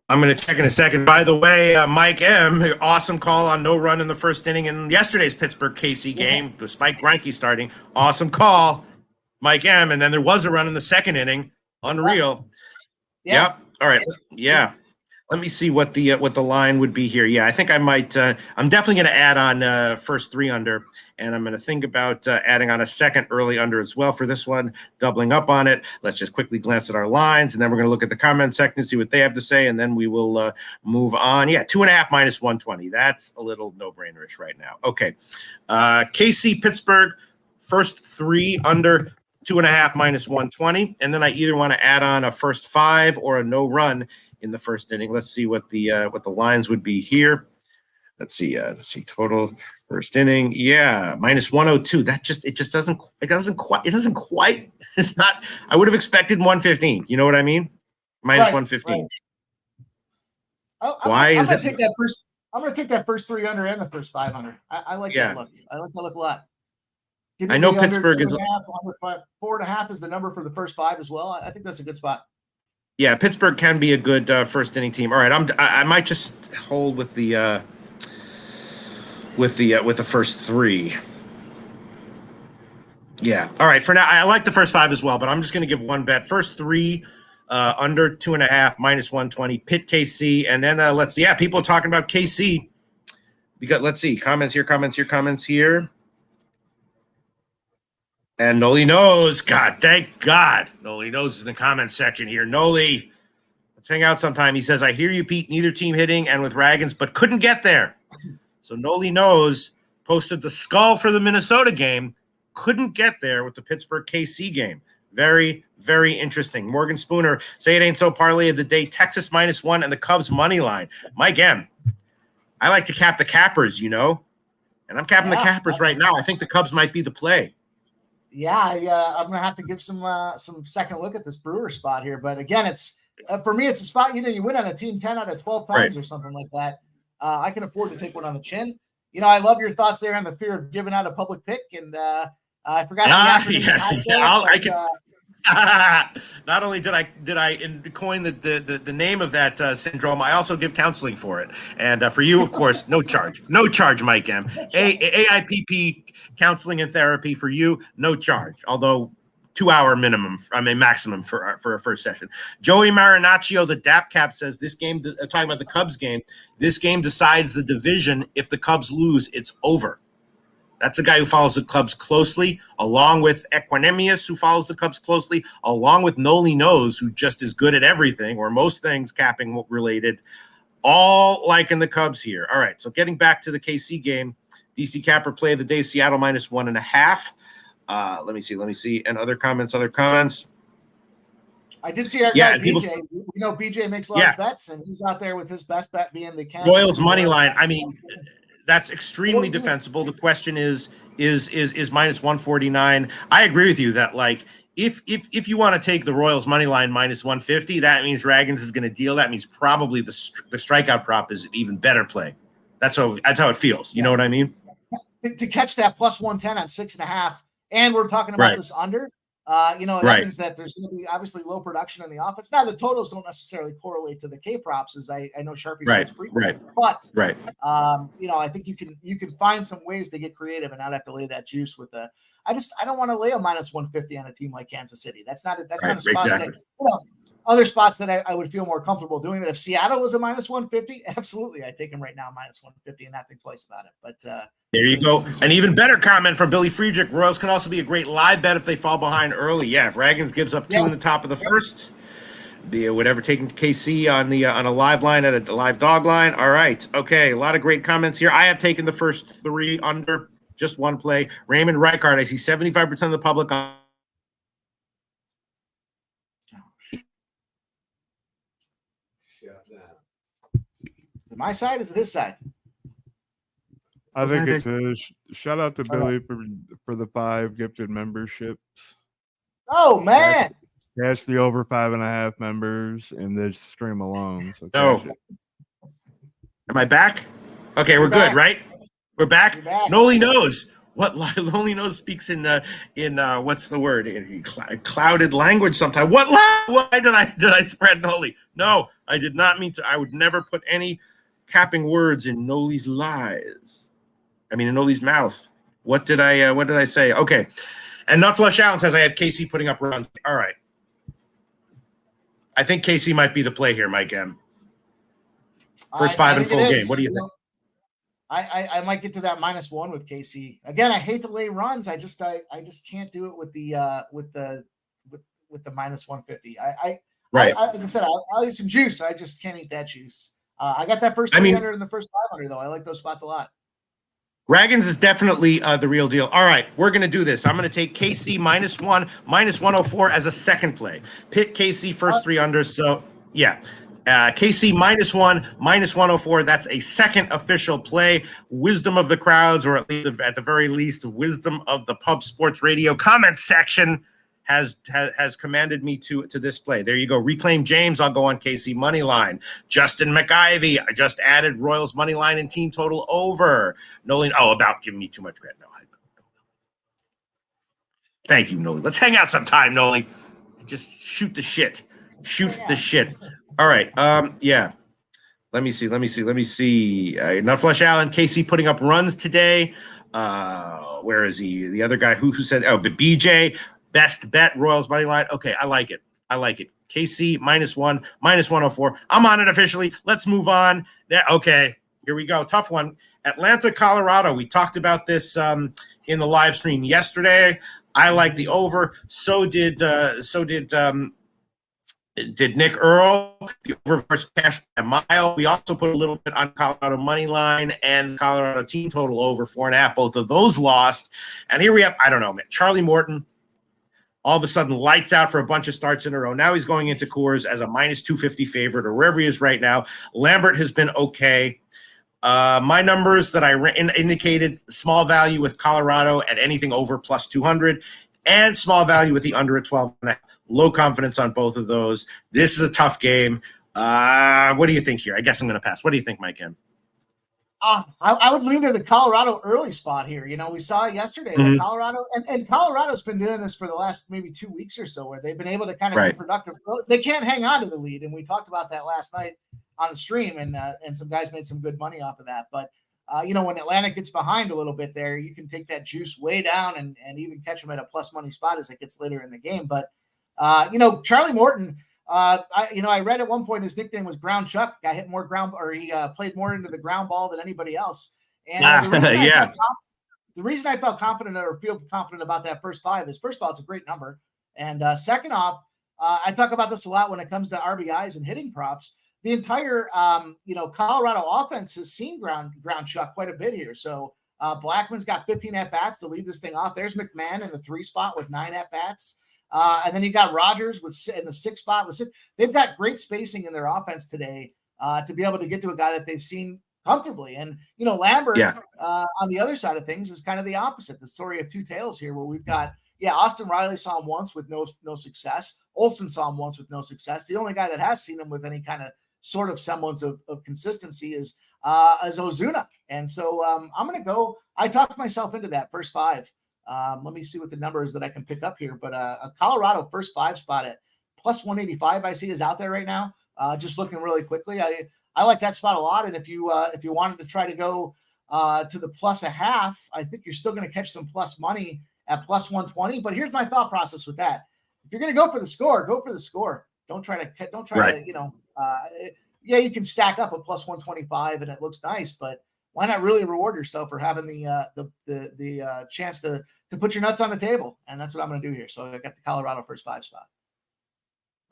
I'm going to check in a second. By the way, Mike M, awesome call on no run in the first inning in yesterday's Pittsburgh KC game, despite Greinke starting. Awesome call, Mike M. And then there was a run in the second inning. Unreal.
Yeah.
Yep. All right. Yeah. Let me see what the line would be here. Yeah, I think I might. I'm definitely going to add on first 3 under, and I'm going to think about adding on a second early under as well for this one, doubling up on it. Let's just quickly glance at our lines, and then we're going to look at the comment section, see what they have to say, and then we will move on. Yeah, 2.5 minus 120. That's a little no-brainerish right now. Okay, KC Pittsburgh, first 3 under. 2.5 minus 120, and then I either want to add on a first 5 or a no run in the first inning. Let's see what the lines would be here. Let's see total first inning. Yeah, minus 102. It doesn't quite. It's not. I would have expected 115. You know what I mean? Minus 115.
Right.
Why is it?
I'm going to take that first 3 under and the first 500. I like that look. I like that look a lot.
I know Pittsburgh is
4.5 is the number for the first 5 as well. I think that's a good spot.
Yeah, Pittsburgh can be a good first inning team. All right, I might just hold with the first 3. Yeah. All right. For now, I like the first 5 as well, but I'm just going to give one bet. First 3 under 2.5 minus 120. Pitt KC, and then let's see. Yeah, people are talking about KC. Let's see comments here. And Noli knows. God, thank God. Noli knows is in the comments section here. Noli, let's hang out sometime. He says, I hear you, Pete, neither team hitting and with Ragans, but couldn't get there. So Noli knows posted the skull for the Minnesota game. Couldn't get there with the Pittsburgh KC game. Very, very interesting. Morgan Spooner, say it ain't so parlay of the day. Texas -1 and the Cubs money line. Mike M, I like to cap the cappers, and I'm capping the cappers right now. I think the Cubs might be the play.
Yeah, I'm gonna have to give some second look at this Brewer spot here. But again, it's for me, it's a spot. You win on a team 10 out of 12 times or something like that. I can afford to take one on the chin. I love your thoughts there on the fear of giving out a public pick, and I forgot.
Not only did I coin the name of that syndrome, I also give counseling for it. And for you, of course, no charge, Mike M. AIPP counseling and therapy for you, no charge. Although 2-hour minimum, maximum for a first session. Joey Marinaccio, the DAP cap, says this game, talking about the Cubs game, this game decides the division. If the Cubs lose, it's over. That's a guy who follows the Cubs closely, along with Equanimous, who follows the Cubs closely, along with Noli Knows, who just is good at everything, or most things capping related, all liking the Cubs here. All right, so getting back to the KC game, DC Capper play of the day, Seattle -1.5. Let me see. And other comments.
I did see our guy BJ. BJ makes large bets, and he's out there with his best bet being the Kansas
Royals
City
money line. I mean, that's extremely defensible. The question is -149. I agree with you that, like, if you want to take the Royals money line -150, that means Raggins is going to deal. That means probably the strikeout prop is an even better play. That's how it feels. You know what I mean?
To catch that +110 on 6.5. And we're talking about this under. That means that there's going to be obviously low production in the offense. Now, the totals don't necessarily correlate to the K props, as I know Sharpie says frequently. But I think you can find some ways to get creative and not have to lay that juice with the. I don't want to lay a -150 on a team like Kansas City. That's not a spot. Exactly. Other spots that I would feel more comfortable doing that. If Seattle was a -150, absolutely, I take them right now -150 and not think twice about it. But
there you go. An even better comment from Billy Friedrich. Royals can also be a great live bet if they fall behind early. Yeah, if Raggins gives up 2 in the top of the first, whatever, taking KC on a live line at a live dog line. All right. Okay, a lot of great comments here. I have taken the first 3 under, just one play. Raymond Reichard, I see 75% of the public on.
Is it my side? Is it his side?
I think it's his. Shout out to Billy for the 5 gifted memberships.
Oh man!
Cash the over 5.5 members in this stream alone. So
am I back? Okay, we're good, right? We're back. Noli Knows. What Noli Knows speaks in what's the word? In clouded language sometimes. Why did I spread Noli? No, I did not mean to. I would never put any capping words in Noli's lies. I mean, in Noli's mouth. What did I say? Okay. And Not Flush Allen says I had KC putting up runs. All right. I think KC might be the play here, Mike M. First 5 in full game. What do you think?
I might get to that -1 with KC. Again, I hate to lay runs. I just can't do it with the -150. Like I said, I'll eat some juice. I just can't eat that juice. I got that first 300 and the first 500 though. I like those spots a lot.
Raggins is definitely the real deal. All right, we're going to do this. I'm going to take KC -1, -104 as a second play. Pick KC first 3 under. So, yeah. KC -1, -104. That's a second official play. Wisdom of the crowds, or at the very least, wisdom of the Pub Sports Radio comment section has commanded me to this play. There you go. Reclaim James. I'll go on KC money line. Justin McIvy. I just added Royals money line and team total over. Nolan. Oh, about giving me too much credit. No. Thank you, Nolan. Let's hang out sometime, Nolan. Just shoot the shit. The shit. All right. Yeah. Let me see. Not Flush Allen. KC putting up runs today. Where is he? The other guy who said, but BJ. Best bet, Royals money line. Okay, I like it. KC -1, -104. I'm on it officially. Let's move on. Okay, here we go. Tough one. Atlanta, Colorado. We talked about this in the live stream yesterday. I like the over. So did Nick Earl. The over versus cash by a mile. We also put a little bit on Colorado money line and Colorado team total over 4.5. Both of those lost. And here we have, I don't know, man, Charlie Morton. All of a sudden, lights out for a bunch of starts in a row. Now he's going into Coors as a -250 favorite, or wherever he is right now. Lambert has been okay. My numbers that I indicated, small value with Colorado at anything over +200. and small value with the under at 12.5. Low confidence on both of those. This is a tough game. What do you think here? I guess I'm going to pass. What do you think, Mike M?
I would lean to the Colorado early spot here. We saw yesterday that Colorado and Colorado's been doing this for the last maybe 2 weeks or so, where they've been able to kind of be productive. They can't hang on to the lead, and we talked about that last night on the stream, and some guys made some good money off of that. But when Atlanta gets behind a little bit there, you can take that juice way down and even catch them at a plus money spot as it gets later in the game. But Charlie Morton. I read at one point his nickname was Ground Chuck. Guy hit more ground, or he played more into the ground ball than anybody else. And the reason I felt confident or feel confident about that first 5 is, first of all, it's a great number, and second off, I talk about this a lot when it comes to RBIs and hitting props. The entire Colorado offense has seen ground Chuck quite a bit here. So Blackman's got 15 at bats to lead this thing off. There's McMahon in the 3 spot with 9 at bats. And then you got Rogers in the 6 spot with 6. They've got great spacing in their offense today to be able to get to a guy that they've seen comfortably. And, Lambert on the other side of things is kind of the opposite. The story of 2 tales here, where we've got, Austin Riley saw him once with no success. Olsen saw him once with no success. The only guy that has seen him with any kind of sort of semblance of consistency is Ozuna. And so I'm going to go, I talked myself into that first 5. Let me see what the number is that I can pick up here. But a Colorado first 5 spot at plus 185 I see is out there right now. Just looking really quickly. I like that spot a lot. And if you wanted to try to go to the plus a half, I think you're still going to catch some plus money at plus 120. But here's my thought process with that. If you're going to go for the score, go for the score. Don't try to, you can stack up a plus 125 and it looks nice, but why not really reward yourself for having the chance to put your nuts on the table? And that's what I'm going to do here. So I got the Colorado first 5 spot.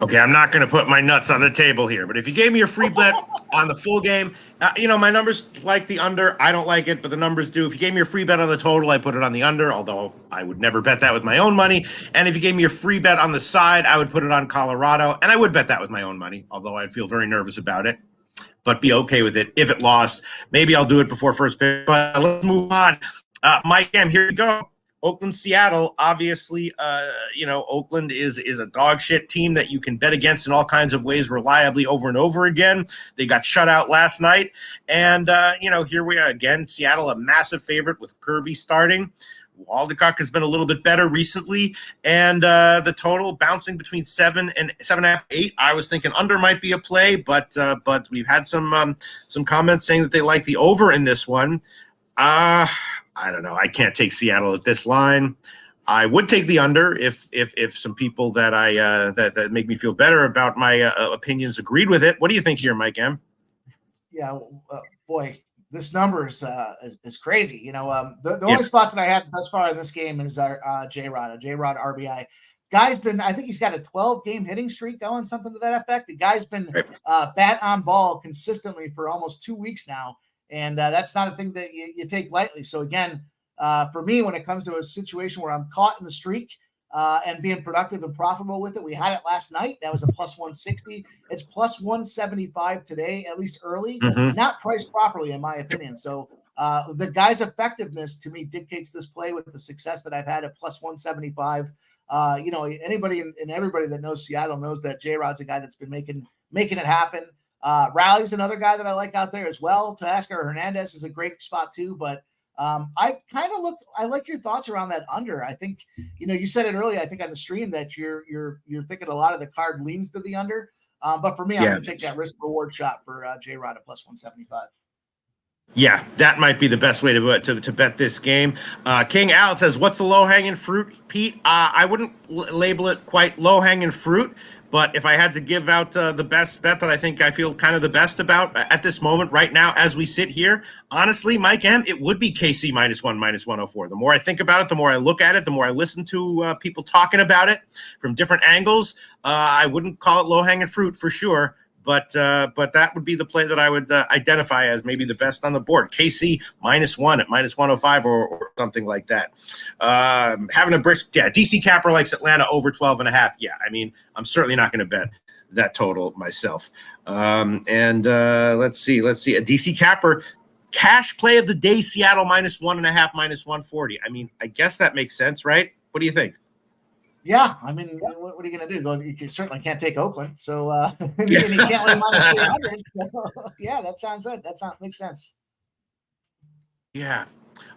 Okay, I'm not going to put my nuts on the table here, but if you gave me a free bet on the full game, my numbers like the under. I don't like it, but the numbers do. If you gave me a free bet on the total, I put it on the under, although I would never bet that with my own money. And if you gave me a free bet on the side, I would put it on Colorado, and I would bet that with my own money, although I'd feel very nervous about it, but be okay with it. If it lost, maybe I'll do it before first pitch, but let's move on. Mike M, here we go. Oakland, Seattle, obviously, Oakland is a dog shit team that you can bet against in all kinds of ways reliably over and over again. They got shut out last night. And, here we are again. Seattle, a massive favorite with Kirby starting. Waldekuk has been a little bit better recently. And the total bouncing between 7 and 7.5, 8. I was thinking under might be a play, but we've had some comments saying that they like the over in this one. I don't know. I can't take Seattle at this line. I would take the under if some people that that make me feel better about my opinions agreed with it. What do you think here, Mike M?
Yeah, boy, this number is crazy. The only spot that I have thus far in this game is our J-Rod RBI. Guy's been, I think he's got a 12-game hitting streak going, something to that effect. The guy's been bat on ball consistently for almost 2 weeks now. And that's not a thing that you take lightly. So, again, for me, when it comes to a situation where I'm caught in the streak and being productive and profitable with it, we had it last night. That was a plus 160. It's plus 175 today, at least early, not priced properly, in my opinion. So the guy's effectiveness, to me, dictates this play with the success that I've had at plus 175. Anybody and everybody that knows Seattle knows that J-Rod's a guy that's been making it happen. Rally's another guy that I like out there as well. Teoscar Hernandez is a great spot too, but I like your thoughts around that under. I think, you said it earlier, I think on the stream that you're thinking a lot of the card leans to the under. But for me, I'm going to take that risk reward shot for J-Rod at plus 175.
Yeah, that might be the best way to bet this game. King Al says, what's the low-hanging fruit, Pete? I wouldn't label it quite low-hanging fruit, but if I had to give out the best bet that I think I feel kind of the best about at this moment right now as we sit here, honestly, Mike M, it would be KC -1, -104. The more I think about it, the more I look at it, the more I listen to people talking about it from different angles. I wouldn't call it low-hanging fruit for sure, but that would be the play that I would identify as maybe the best on the board. KC -1 at -105 or something like that. Having a brisk, DC Capper likes Atlanta over 12.5. Yeah, I mean, I'm certainly not going to bet that total myself. Let's see. A DC Capper cash play of the day, Seattle -1.5, -140. I mean, I guess that makes sense, right? What do you think?
Yeah, I mean, what are you going to do? You certainly can't take Oakland, so and you can't win minus 300. So, yeah, that sounds good. Makes sense.
Yeah.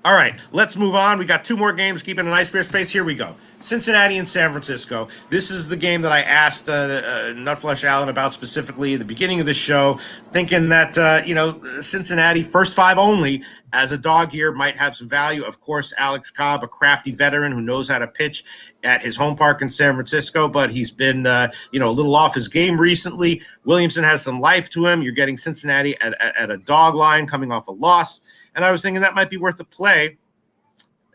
All right, let's move on. We got two more games. Keeping a nice fair space. Here we go. Cincinnati and San Francisco. This is the game that I asked Nutflesh Allen about specifically at the beginning of the show, thinking that Cincinnati first five only as a dog here might have some value. Of course, Alex Cobb, a crafty veteran who knows how to pitch at his home park in San Francisco, but he's been a little off his game recently. Williamson has some life to him. You're getting Cincinnati at a dog line coming off a loss. And I was thinking that might be worth a play.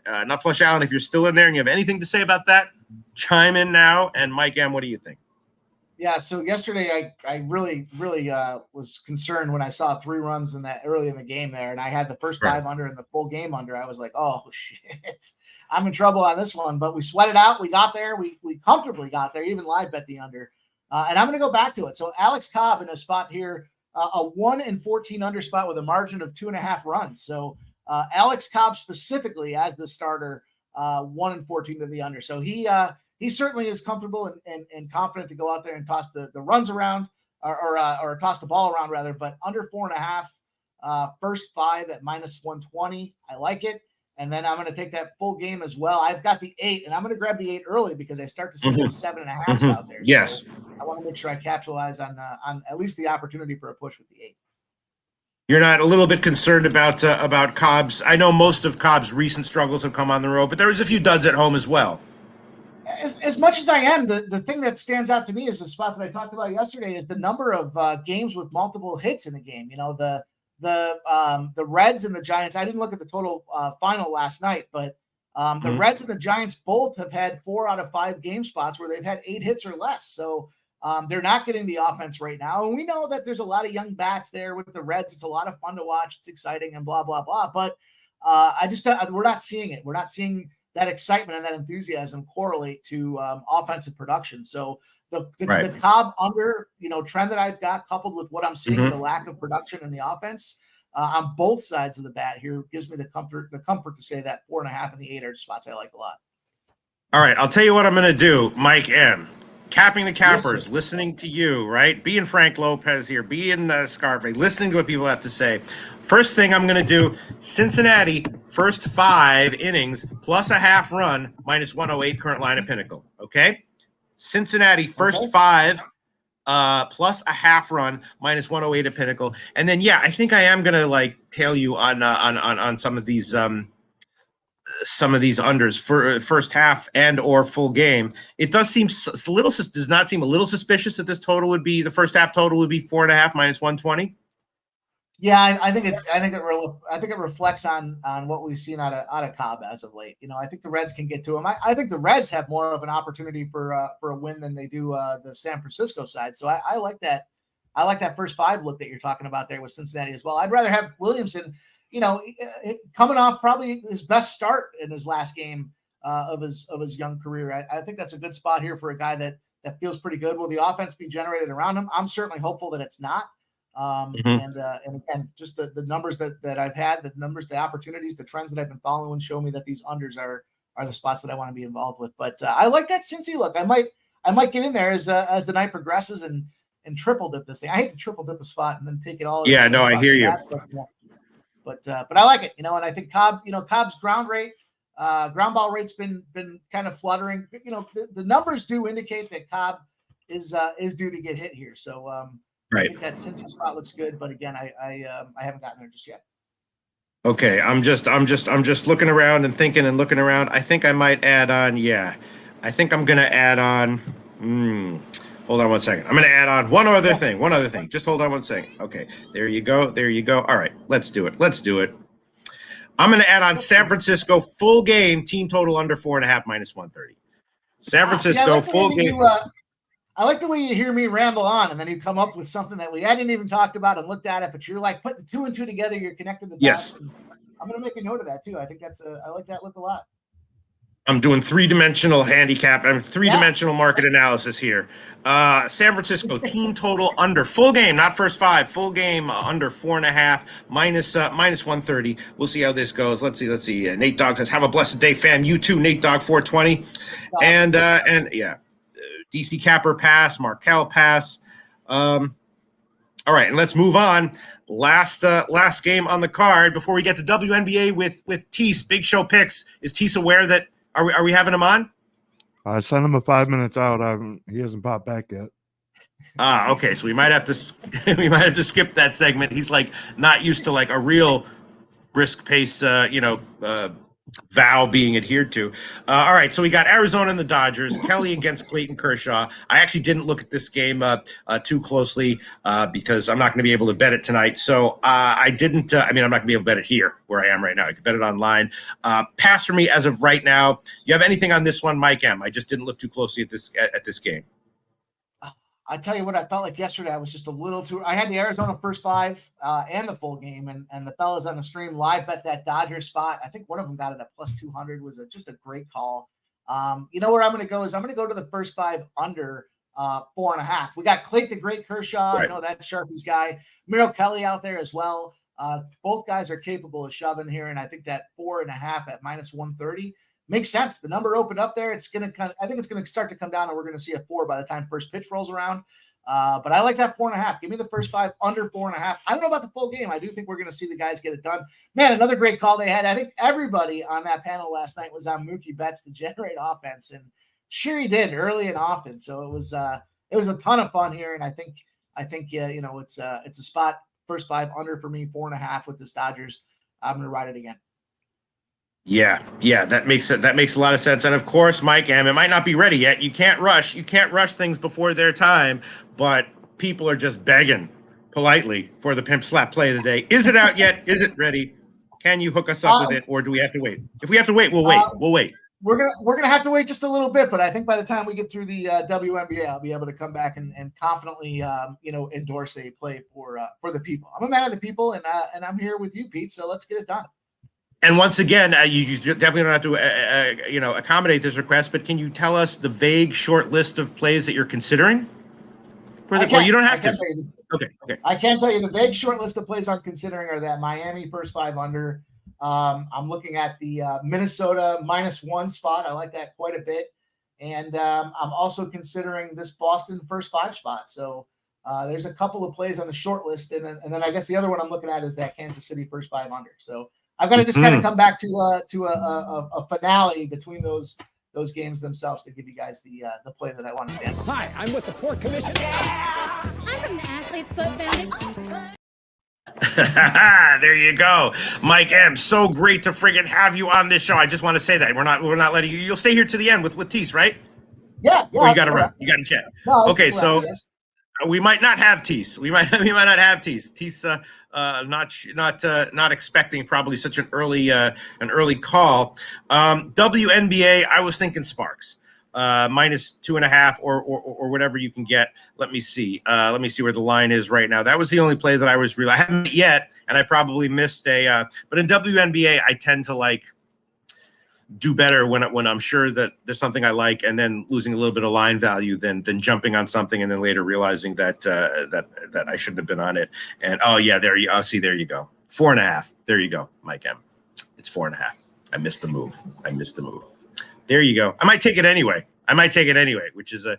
Nutflesh Allen, if you're still in there and you have anything to say about that, chime in now. And Mike M., what do you think?
Yeah, so yesterday I really was concerned when I saw 3 runs in that early in the game there, and I had the first 5 under and the full game under. I was like, oh, shit, I'm in trouble on this one. But we sweat it out. We got there. We comfortably got there, even live bet the under. And I'm going to go back to it. So Alex Cobb in a spot here, a 1-14 under spot with a margin of 2.5 runs. So Alex Cobb specifically as the starter, 1-14 to the under. So he certainly is comfortable and confident to go out there and toss the runs around or toss the ball around rather, but under 4.5, first 5 at minus 120. I like it. And then I'm going to take that full game as well. I've got the 8, and I'm going to grab the 8 early because I start to see some 7.5s out there.
Yes.
So I want to make sure I capitalize on at least the opportunity for a push with the 8.
You're not a little bit concerned about Cobb's? I know most of Cobb's recent struggles have come on the road, but there was a few duds at home as well.
As much as I am, the thing that stands out to me is the spot that I talked about yesterday is the number of games with multiple hits in a game. You know, the Reds and the Giants. I didn't look at the total final last night, but the Reds and the Giants both have had 4 out of 5 game spots where they've had 8 hits or less. So they're not getting the offense right now. And we know that there's a lot of young bats there with the Reds. It's a lot of fun to watch. It's exciting and blah, blah, blah. But we're not seeing it. We're not seeing that excitement and that enthusiasm correlate to offensive production. So the Cobb under, trend that I've got coupled with what I'm seeing, the lack of production in the offense on both sides of the bat here gives me the comfort to say that 4.5 and the 8 are spots I like a lot.
All right. I'll tell you what I'm going to do, Mike M. Capping the Cappers, listening to you, right? Being Frank Lopez here, being Scarface, listening to what people have to say. First thing I'm going to do, Cincinnati, first 5 innings, plus a half run, minus 108, current line at Pinnacle. Okay? Cincinnati, first 5, plus a half run, minus 108 at Pinnacle. And then, I think I am going to, tail you on some of these unders for first half and or full game. It does not seem a little suspicious that this total would be, the first half total would be 4.5 minus 120.
Yeah, I think it reflects on what we've seen out of Cobb as of late. I think the Reds can get to him. I think the Reds have more of an opportunity for a win than they do the San Francisco side. So I like that. I like that first 5 look that you're talking about there with Cincinnati as well. I'd rather have Williamson, coming off probably his best start in his last game of his young career. I think that's a good spot here for a guy that feels pretty good. Will the offense be generated around him? I'm certainly hopeful that it's not. And again, just the numbers that I've had, the opportunities, the trends that I've been following show me that these unders are the spots that I want to be involved with. But I like that Cincy look. I might get in there as the night progresses and triple dip this thing. I hate to triple dip a spot and then take it all.
Yeah, no, I hear you.
But I like it, and I think Cobb's ground ball rate's been kind of fluttering. The numbers do indicate that Cobb is due to get hit here. So I think that Cincy spot looks good, but again, I haven't gotten there just yet.
Okay, I'm just looking around and thinking and looking around. I think I might add on. I think I'm gonna add on. Hold on one second. I'm gonna add on one other thing. Just hold on one second. Okay, there you go. All right, let's do it. I'm gonna add on San Francisco full game team total under 4.5 minus 130. San Francisco full game.
I like the way you hear me ramble on, and then you come up with something that I didn't even talked about and looked at it, but you're like putting 2 and 2 together. You're connecting the dots.
Yes.
I'm going to make a note of that too. I think I like that look a lot.
I'm doing three-dimensional handicap. I'm three-dimensional market analysis here. San Francisco team total under full game, not first five, full game under 4.5 minus 130. We'll see how this goes. Let's see. Nate Dogg says, "Have a blessed day, fam." You too, Nate Dogg 420. And yeah, DC Capper pass, Markel pass. All right, and let's move on. Last game on the card before we get to WNBA with Tease. Big Show picks. Is Tease aware that are we having him on?
I sent him a 5 minutes out. He hasn't popped back yet.
Okay. So we might have to skip that segment. He's like not used to like a real brisk pace, vow being adhered to. All right, so we got Arizona and the Dodgers. Kelly against Clayton Kershaw. I actually didn't look at this game too closely because I'm not going to be able to bet it tonight. So I didn't. I'm not going to be able to bet it here where I am right now. I can bet it online. Pass for me as of right now. You have anything on this one, Mike M? I just didn't look too closely at this game.
I tell you what, I felt like yesterday I was just a little too. I had the Arizona first five and the full game, and the fellas on the stream live bet that Dodgers spot. I think one of them got it at plus 200. Was just a great call. You know where I'm going to go is I'm going to go to the first five under 4.5. We got Clayton the Great Kershaw. Right. I know that Sharpies guy. Merrill Kelly out there as well. Both guys are capable of shoving here, and I think that 4.5 at minus 130. Makes sense. The number opened up there. I think it's going to start to come down, and we're going to see a 4 by the time first pitch rolls around. But I like that 4.5. Give me the first five under 4.5. I don't know about the full game. I do think we're going to see the guys get it done. Man, another great call they had. I think everybody on that panel last night was on Mookie Betts to generate offense, and sure he did early and often. So it was a ton of fun here, and I think it's a spot first five under for me, 4.5 with the Dodgers. I'm going to ride it again.
Yeah, that makes a lot of sense. And of course, Mike M, it might not be ready yet. You can't rush things before their time, but people are just begging politely for the Pimp Slap play of the day. Is it out yet? Is it ready? Can you hook us up with it, or do we have to wait? If we have to wait, we'll wait. We'll wait.
We're gonna have to wait just a little bit, but I think by the time we get through the WNBA, I'll be able to come back and confidently endorse a play for the people. I'm a man of the people, and I'm here with you, Pete. So let's get it done.
And once again, you definitely don't have to, accommodate this request. But can you tell us the vague short list of plays that you're considering? Well, you don't have to. Okay.
I can tell you the vague short list of plays I'm considering are that Miami first five under. I'm looking at the Minnesota -1 spot. I like that quite a bit, and I'm also considering this Boston first five spot. So there's a couple of plays on the short list, and then I guess the other one I'm looking at is that Kansas City first five under. So I've got to just kind of come back to a finale between those games themselves to give you guys the play that I want to stand on.
Hi, I'm with the Port Commission.
Yeah! I'm from the Athlete's Foot Foundation.
There you go, Mike M. So great to friggin' have you on this show. I just want to say that we're not letting you. You'll stay here to the end with Tease, right?
Yeah.
Or you got to run. You got to chat.
No,
okay, so yes. We might not have Tease. We might not have Tease. Tease not expecting probably such an early call. WNBA, I was thinking Sparks. -2.5 or whatever you can get. Let me see where the line is right now. That was the only play that I haven't yet, and I probably missed but in WNBA I tend to do better when I'm sure that there's something I like, and then losing a little bit of line value than jumping on something and then later realizing that I shouldn't have been on it. And there you go. 4.5. There you go, Mike M. It's 4.5. I missed the move. There you go. I might take it anyway, which is a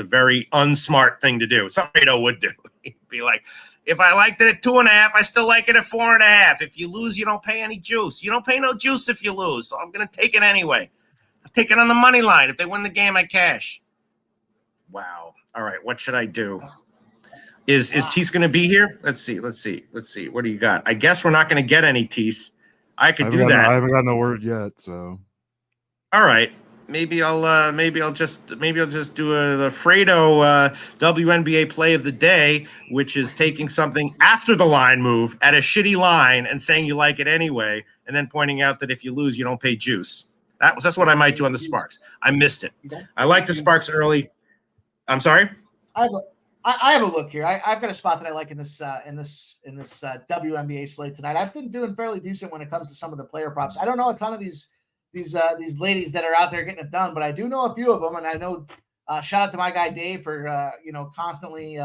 very unsmart thing to do. Something Fredo would do. He'd be like, if I liked it at 2.5, I still like it at 4.5. If you lose, you don't pay any juice. You don't pay no juice if you lose. So I'm going to take it anyway. I'll take it on the money line. If they win the game, I cash. Wow. All right. What should I do? Is Tease going to be here? Let's see. What do you got? I guess we're not going to get any Tease. I could do that.
I haven't gotten a word yet. So.
All right. Maybe I'll just do the Fredo WNBA play of the day, which is taking something after the line move at a shitty line and saying you like it anyway, and then pointing out that if you lose, you don't pay juice. That's what I might do on the Sparks. I missed it. I like the Sparks early. I'm sorry.
I have a look here. I've got a spot that I like in this WNBA slate tonight. I've been doing fairly decent when it comes to some of the player props. I don't know a ton of these ladies that are out there getting it done, but I do know a few of them, and I know. Shout out to my guy Dave for constantly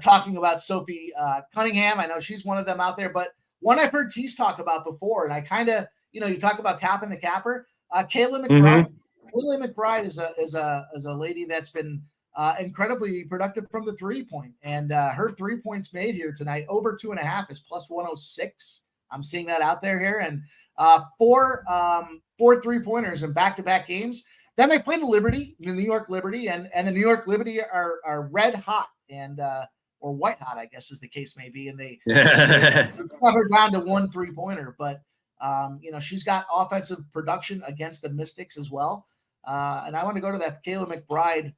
talking about Sophie Cunningham. I know she's one of them out there, but one I've heard Tease talk about before, and I kind of you talk about capping the capper. Kayla McBride. Mm-hmm. Kayla McBride is a lady that's been incredibly productive from the 3-point, and her 3 points made here tonight over 2.5 is plus 106. I'm seeing that out there here, and four 3-pointers in back-to-back games. Then they play the New York Liberty, and the New York Liberty are red hot and or white hot, I guess is the case may be, and they cut her down to 1 3-pointer, but she's got offensive production against the Mystics as well, and I want to go to that Kayla McBride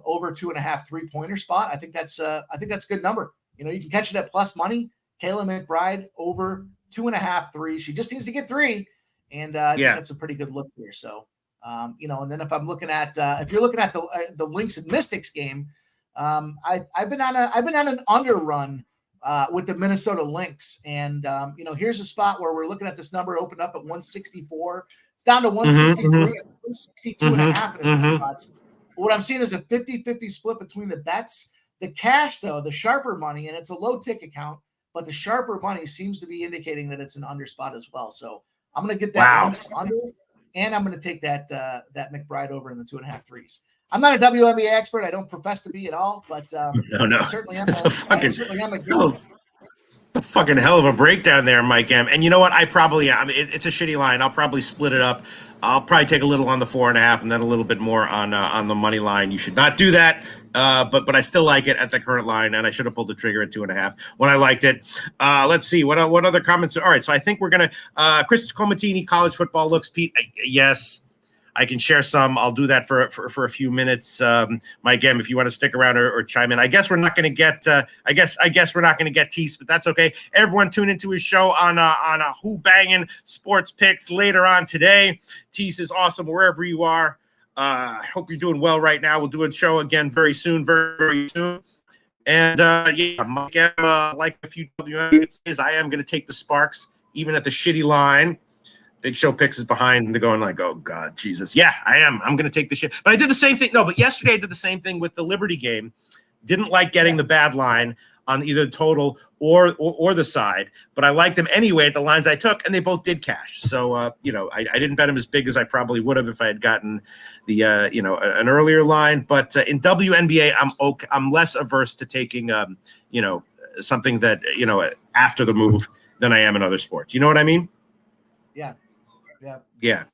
over 2.5 3-pointer spot. I think that's a good number. You can catch it at plus money. Kayla McBride over 2.5 threes. She just needs to get 3, and I think that's a pretty good look here. So. And then if I'm looking at if you're looking at the Lynx and Mystics game, I've been on an under run with the Minnesota Lynx, and here's a spot where we're looking at this number opened up at 164. It's down to 163, 162 and a half in the spots. What I'm seeing is a 50-50 split between the bets. The cash, though, the sharper money, and it's a low tick account, but the sharper money seems to be indicating that it's an under spot as well. So I'm going to get that under. And I'm going to take that McBride over in the 2.5 threes. I'm not a WNBA expert. I don't profess to be at all, but
no.
I certainly am.
A fucking hell of a breakdown there, Mike M. And you know what? I probably am. It's a shitty line. I'll probably split it up. I'll probably take a little on the 4.5 and then a little bit more on the money line. You should not do that. But I still like it at the current line, and I should have pulled the trigger at 2.5 when I liked it. Let's see what other comments. All right, so I think we're gonna Chris Comatini, college football looks. Pete, yes, I can share some. I'll do that for a few minutes. Mike M, if you want to stick around or chime in. I guess we're not going to get. I guess we're not going to get Tease, but that's okay. Everyone tune into his show on a Who Bangin' Sports Picks later on today. Tease is awesome wherever you are. I hope you're doing well right now. We'll do a show again very soon, very, very soon. And Mike M, like a few WNBAs, I am going to take the Sparks, even at the shitty line. Big Show Picks is behind, and they're going like, oh, God, Jesus. Yeah, I am. I'm going to take the shit. But I did the same thing. No, but yesterday I did the same thing with the Liberty game. Didn't like getting the bad line on either total or the side, but I liked them anyway at the lines I took, and they both did cash. So, I didn't bet them as big as I probably would have if I had gotten the, an earlier line. But in WNBA, I'm less averse to taking, something that, after the move than I am in other sports. You know what I mean? Yeah.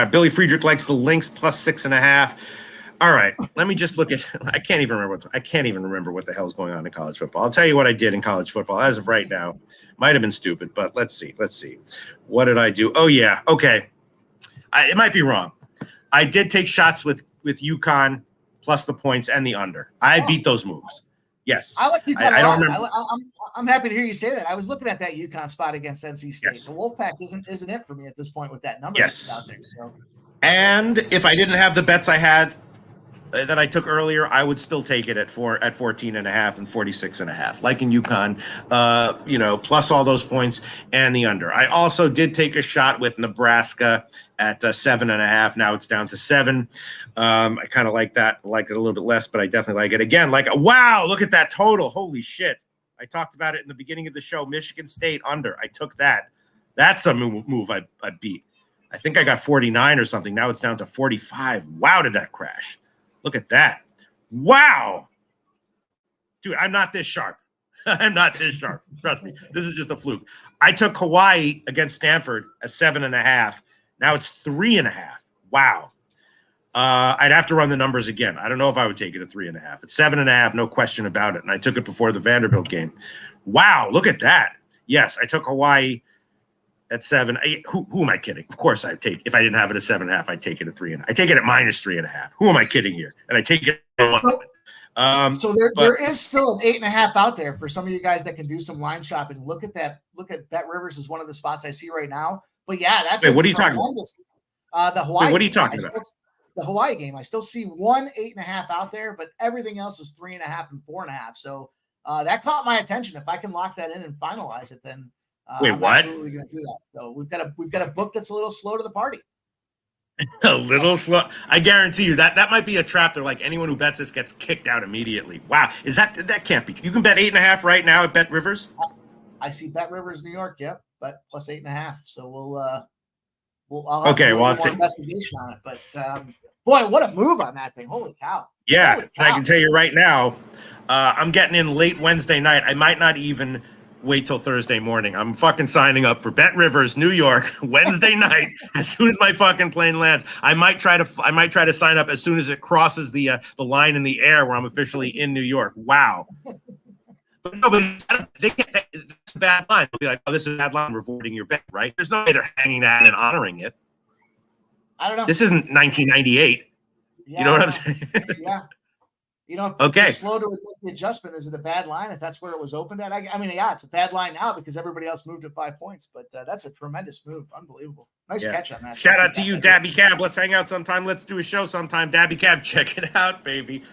Billy Friedrich likes the Lynx plus 6.5. All right, let me just look at. I can't even remember what the hell's going on in college football. I'll tell you what I did in college football as of right now. Might have been stupid, but let's see. What did I do? Oh yeah, okay. It might be wrong. I did take shots with UConn plus the points and the under. I beat those moves. Yes,
I like UConn. I don't remember. I'm happy to hear you say that. I was looking at that UConn spot against NC State. Yes. The Wolfpack isn't it for me at this point with that number that's out there. So,
and if I didn't have the bets I had that I took earlier, I would still take it at 14.5 and 46.5, like in UConn, plus all those points and the under. I also did take a shot with Nebraska at 7.5. Now it's down to 7. I kind of like that. I like it a little bit less, but I definitely like it. Again, wow, look at that total. Holy shit. I talked about it in the beginning of the show. Michigan State under. I took that. That's a move I beat. I think I got 49 or something. Now it's down to 45. Wow, did that crash? Look at that. Wow. Dude, I'm not this sharp. I'm not this sharp. Trust me. This is just a fluke. I took Hawaii against Stanford at 7.5. Now it's 3.5. Wow. I'd have to run the numbers again. I don't know if I would take it at 3.5. It's 7.5, no question about it. And I took it before the Vanderbilt game. Wow, look at that. Yes, I took Hawaii at 7. Who am I kidding? Of course I'd take. If I didn't have it at 7.5, I'd take it at 3. I take it at minus 3.5. Who am I kidding here? And I take it at 1.
So there is still an 8.5 out there for some of you guys that can do some line shopping. Look at that. Look at Bet Rivers is one of the spots I see right now. But yeah, that's
what are you talking about?
The Hawaii.
What are you talking about?
The Hawaii game. I still see 1 8.5 out there, but everything else is 3.5 and 4.5. So that caught my attention. If I can lock that in and finalize it, then
Wait,
I'm
what?
absolutely going to do that. So we've got a book that's a little slow to the party.
A little slow. I guarantee you that might be a trap. They're like, anyone who bets this gets kicked out immediately. Wow, is that can't be? You can bet 8.5 right now at Bet Rivers.
I see Bet Rivers New York. Yep, but plus 8.5. So I'll have to do more investigation on it. But boy, what a move on that thing! Holy cow!
Yeah,
Holy cow.
I can tell you right now, I'm getting in late Wednesday night. I might not even wait till Thursday morning. I'm fucking signing up for Bet Rivers New York Wednesday night as soon as my fucking plane lands. I might try to sign up as soon as it crosses the line in the air where I'm officially in New York. Wow. But no, but they can't. It's a bad line. They'll be like, "Oh, this is a bad line. Reporting your bet." Right? There's no way they're hanging that and honoring it.
I don't know.
This isn't 1998.
Yeah,
you know what I'm saying?
Yeah. You know,
okay.
Slow to the adjustment. Is it a bad line if that's where it was opened at? I mean, yeah, it's a bad line now because everybody else moved at 5 points. But that's a tremendous move. Unbelievable. Nice catch on that.
Shout out to you, Dabby Cab. Let's hang out sometime. Let's do a show sometime. Dabby Cab, check it out, baby.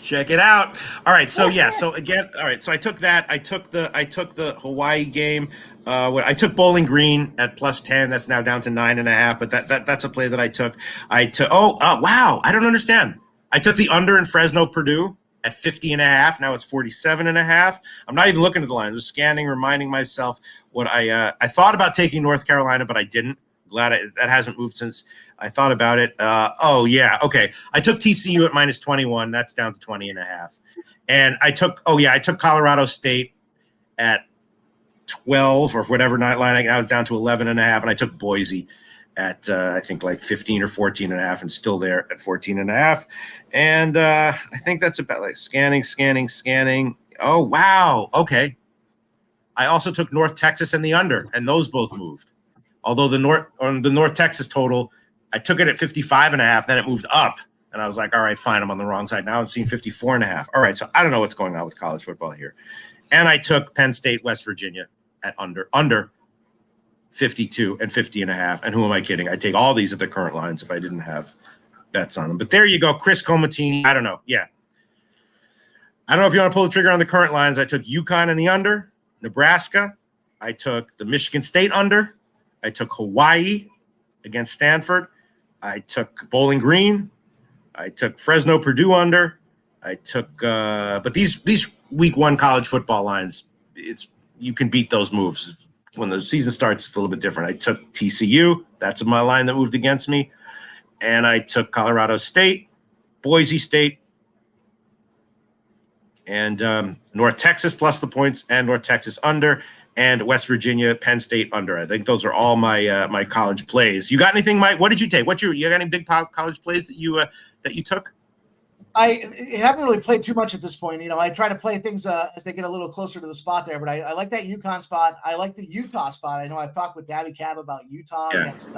Check it out. All right. So yeah. So again. All right. So I took that. I took the Hawaii game. I took Bowling Green at +10. That's now down to 9.5. But that's a play that I took. Wow. I don't understand. I took the under in Fresno Purdue at 50.5. Now it's 47.5. I'm not even looking at the line. I was scanning, reminding myself what I thought about taking North Carolina, but I didn't. Glad that hasn't moved since I thought about it. Okay. I took TCU at -21. That's down to 20.5. And I took Colorado State at 12 or whatever night line. I was down to 11.5. And I took Boise at I think like 15 or 14.5 and still there at 14.5. And I think that's about like scanning. Oh, wow. Okay. I also took North Texas and the under, and those both moved. Although the North Texas total, I took it at 55.5, then it moved up, and I was like, all right, fine, I'm on the wrong side. Now I'm seeing 54.5. All right, so I don't know what's going on with college football here. And I took Penn State, West Virginia at under 52 and 50.5. And who am I kidding? I'd take all these at the current lines if I didn't have bets on them. But there you go, Chris Comatini. I don't know. Yeah. I don't know if you want to pull the trigger on the current lines. I took UConn and the under, Nebraska. I took the Michigan State under. I took Hawaii against Stanford. I took Bowling Green. I took Fresno Purdue under. I took but these week 1 college football lines, you can beat those moves. When the season starts, it's a little bit different. I took TCU. That's my line that moved against me. And I took Colorado State, Boise State, and North Texas plus the points and North Texas under. And West Virginia, Penn State under. I think those are all my my college plays. You got anything, Mike? What did you take? You got any big college plays that you took?
I haven't really played too much at this point. You know, I try to play things as they get a little closer to the spot there. But I like that UConn spot. I like the Utah spot. I know I've talked with Dabby Cab about Utah against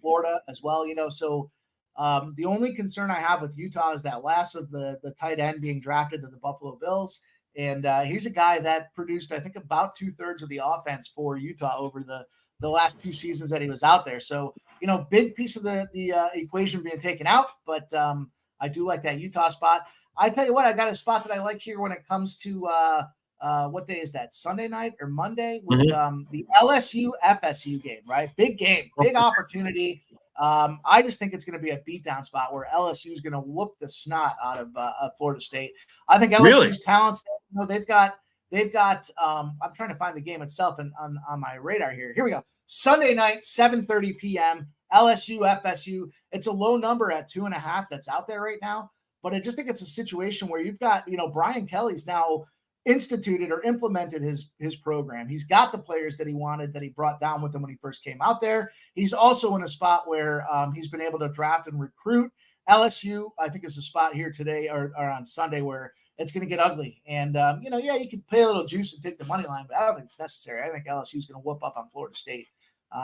Florida as well. You know, so the only concern I have with Utah is that last of the tight end being drafted to the Buffalo Bills. And he's a guy that produced, I think, about 2/3 of the offense for Utah over the last 2 seasons that he was out there. So, you know, big piece of the equation being taken out. But I do like that Utah spot. I tell you what, I got a spot that I like here when it comes to what day is that? Sunday night or Monday with the LSU FSU game, right? Big game, big opportunity. I just think it's going to be a beatdown spot where LSU is going to whoop the snot out of Florida State. I think LSU's talents, you know, they've got. I'm trying to find the game itself and on my radar here. Here we go. Sunday night, 7:30 p.m. LSU FSU. It's a low number at 2.5 that's out there right now, but I just think it's a situation where you've got, you know, Brian Kelly's now instituted or implemented his program. He's got the players that he wanted, that he brought down with him when he first came out there. He's also in a spot where he's been able to draft and recruit. LSU, I think, is a spot here today or on Sunday where it's going to get ugly. And, you know, yeah, you could pay a little juice and take the money line, but I don't think it's necessary. I think LSU is going to whoop up on Florida State.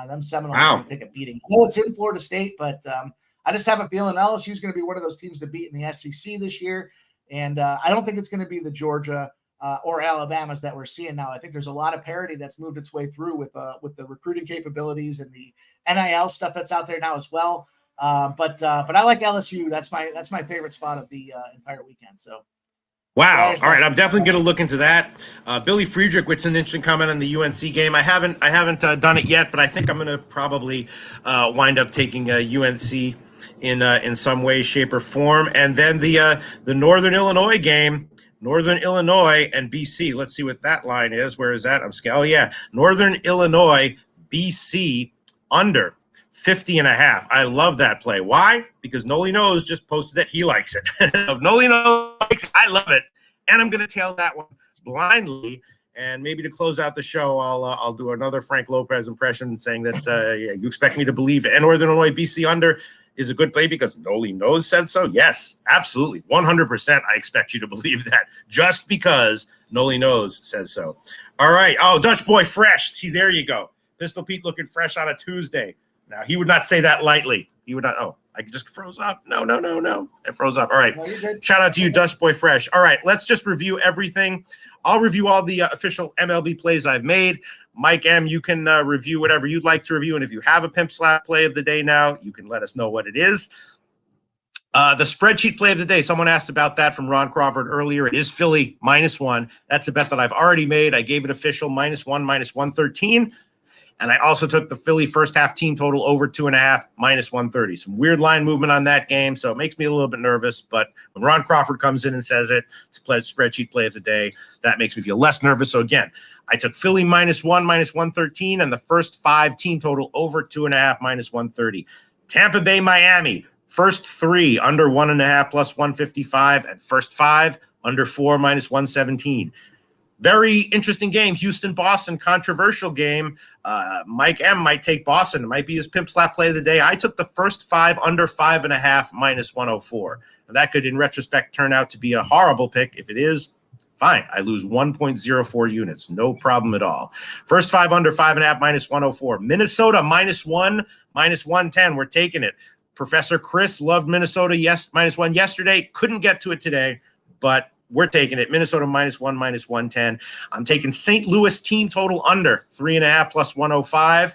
Them Seminoles are going to take a beating. I know it's in Florida State, but I just have a feeling LSU is going to be one of those teams to beat in the SEC this year. And I don't think it's going to be the Georgia or Alabamas that we're seeing now. I think there's a lot of parity that's moved its way through with the recruiting capabilities and the NIL stuff that's out there now as well. But I like LSU. That's my favorite spot of the entire weekend. So
Wow. All right. I'm definitely going to look into that. Billy Friedrich with an interesting comment on the UNC game. I haven't done it yet, but I think I'm going to probably wind up taking UNC in some way, shape, or form. And then the Northern Illinois game, Northern Illinois and BC. Let's see what that line is. Where is that? Oh, yeah. Northern Illinois, BC under 50.5. I love that play. Why? Because Noli Knows just posted that he likes it. Noli Knows likes it. I love it. And I'm going to tail that one blindly. And maybe to close out the show, I'll do another Frank Lopez impression saying that you expect me to believe and Northern Illinois BC under is a good play because Noli Knows said so. Yes, absolutely. 100%. I expect you to believe that just because Noli Knows says so. All right. Oh, Dutch Boy Fresh. See, there you go. Pistol Pete looking fresh on a Tuesday. Now, he would not say that lightly. He would not. Oh, I just froze up. No. It froze up. All right. Shout out to you, Dutch Boy Fresh. All right. Let's just review everything. I'll review all the official MLB plays I've made. Mike M., you can review whatever you'd like to review. And if you have a Pimp Slap play of the day now, you can let us know what it is. The spreadsheet play of the day, someone asked about that from Ron Crawford earlier. It is Philly -1. That's a bet that I've already made. I gave it official -1, -113. And I also took the Philly first half team total over 2.5, -130. Some weird line movement on that game, so it makes me a little bit nervous. But when Ron Crawford comes in and says it's spreadsheet play of the day, that makes me feel less nervous. So again, I took Philly -1, -113, and the first 5 team total over 2.5, -130. Tampa Bay, Miami, first 3 under 1.5 +155, and first 5 under 4 -117. Very interesting game. Houston, Boston, controversial game. Mike M. might take Boston. It might be his Pimp Slap play of the day. I took the first 5 under 5.5 -104. Now, that could, in retrospect, turn out to be a horrible pick. If it is, fine. I lose 1.04 units. No problem at all. First 5 under 5.5 -104. Minnesota -1, -110. We're taking it. Professor Chris loved Minnesota -1 yesterday. Couldn't get to it today, but we're taking it. Minnesota -1, -110. I'm taking St. Louis team total under 3.5 +105.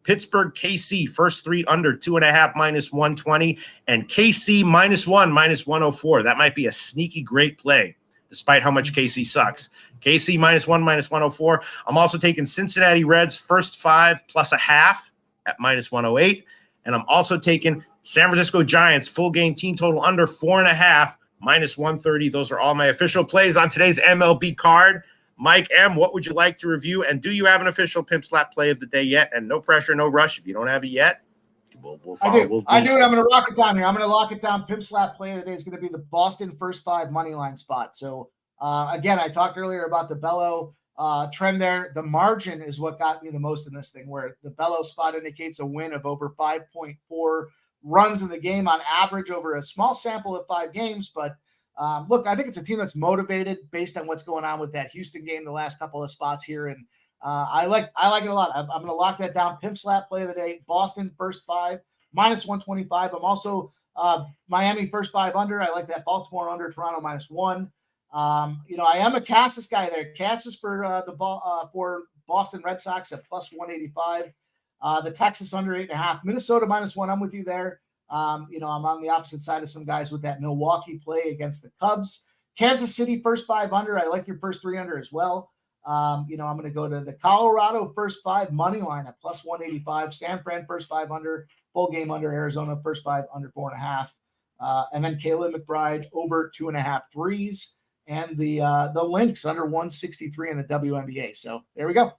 Pittsburgh, KC, first 3 under 2.5 -120. And KC -1, -104. That might be a sneaky great play, despite how much KC sucks. KC -1, -104. I'm also taking Cincinnati Reds, first 5 +0.5 at -108. And I'm also taking San Francisco Giants, full game team total under 4.5. -130. Those are all my official plays on today's MLB card. Mike M., what would you like to review? And do you have an official Pimp Slap play of the day yet? And no pressure, no rush. If you don't have it yet, we'll follow.
I do. I'm going to lock it down here. I'm going to lock it down. Pimp Slap play of the day is going to be the Boston first 5 money line spot. So, again, I talked earlier about the Bello trend there. The margin is what got me the most in this thing, where the Bello spot indicates a win of over 5.4 runs in the game on average over a small sample of 5 games. But look, I think it's a team that's motivated based on what's going on with that Houston game, the last couple of spots here. And I like it a lot. I'm going to lock that down. Pimp Slap play of the day, Boston first 5, -125. I'm also Miami first 5 under. I like that Baltimore under, Toronto -1. I am a Cassis guy there. Cassis for for Boston Red Sox at +185. The Texas under 8.5, Minnesota -1. I'm with you there. I'm on the opposite side of some guys with that Milwaukee play against the Cubs. Kansas City first 5 under. I like your first 3 under as well. I'm going to go to the Colorado first 5 money line at +185. San Fran first 5 under, full game under. Arizona first 5 under 4.5. And then Caleb McBride over 2.5 threes. And the Lynx under 163 in the WNBA. So there we go.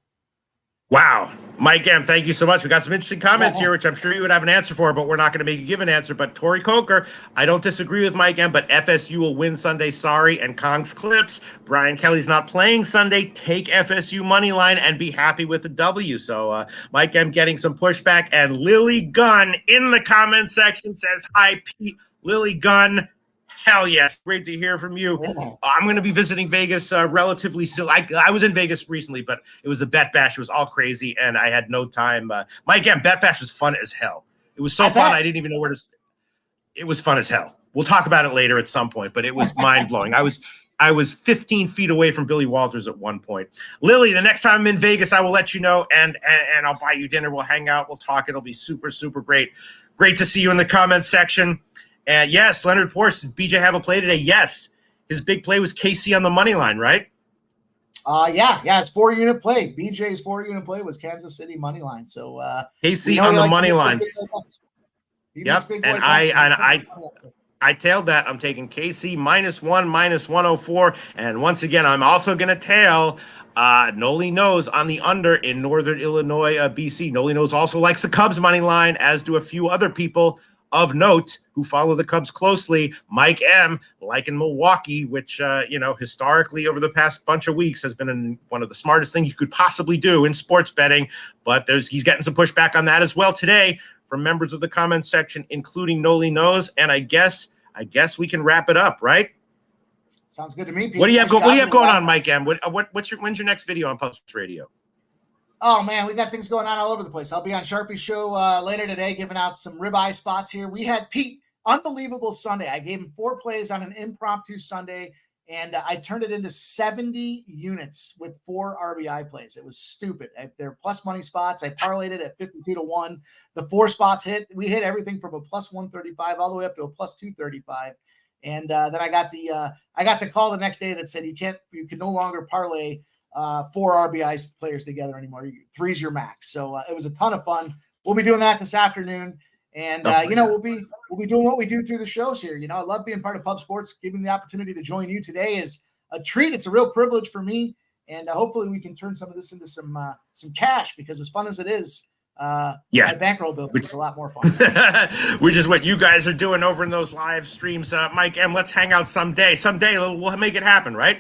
Wow. Mike M., thank you so much. We got some interesting comments here, which I'm sure you would have an answer for, but we're not going to make you give an answer. But Tori Coker, I don't disagree with Mike M., but FSU will win Sunday. Sorry. And Kong's Clips, Brian Kelly's not playing Sunday. Take FSU money line and be happy with the W. So Mike M. getting some pushback. And Lily Gunn in the comment section says, hi, Pete. Lily Gunn. Hell yes. Great to hear from you. I'm going to be visiting Vegas relatively soon. I was in Vegas recently, but it was a Bet Bash. It was all crazy, and I had no time. Mike, yeah, Bet Bash was fun as hell. It was so fun, I didn't even know where to – it was fun as hell. We'll talk about it later at some point, but it was mind-blowing. I was 15 feet away from Billy Walters at one point. Lily, the next time I'm in Vegas, I will let you know, and I'll buy you dinner. We'll hang out. We'll talk. It'll be super, super great. Great to see you in the comments section. And yes, Leonard Porsche, did BJ have a play today? Yes. his big play was KC on the money line, right?
Yeah, it's 4-unit play. BJ's 4-unit play was Kansas City money line. So
KC on the money lines. Yep, and I tailed that. I'm taking KC -1, -104, and once again, I'm also going to tail Noli Knows on the under in Northern Illinois, BC. Noli Knows also likes the Cubs money line, as do a few other people of note who follow the Cubs closely. Mike M liking Milwaukee, which historically over the past bunch of weeks has been one of the smartest things you could possibly do in sports betting. But he's getting some pushback on that as well today from members of the comment section, including Noli Knows. And I guess we can wrap it up, right?
Sounds good to me, Pete.
What do you have going on, Mike M? When's your next video on Pubs Radio?
Oh, man, we got things going on all over the place. I'll be on Sharpie's show later today giving out some ribeye spots here. We had Pete, unbelievable Sunday. I gave him 4 plays on an impromptu Sunday, and I turned it into 70 units with 4 RBI plays. It was stupid. They're plus money spots. I parlayed it at 52-1. The 4 spots hit. We hit everything from a plus 135 all the way up to a plus 235. And then I got the call the next day that said you can no longer parlay 4 RBI players together anymore. 3's your max. So it was a ton of fun. We'll be doing that this afternoon. And, we'll be doing what we do through the shows here. I love being part of Pub Sports. Giving the opportunity to join you today is a treat. It's a real privilege for me. And hopefully we can turn some of this into some cash, because as fun as it is, my bankroll bill is a lot more fun.
Which is what you guys are doing over in those live streams. Mike M, let's hang out someday. Someday we'll make it happen, right?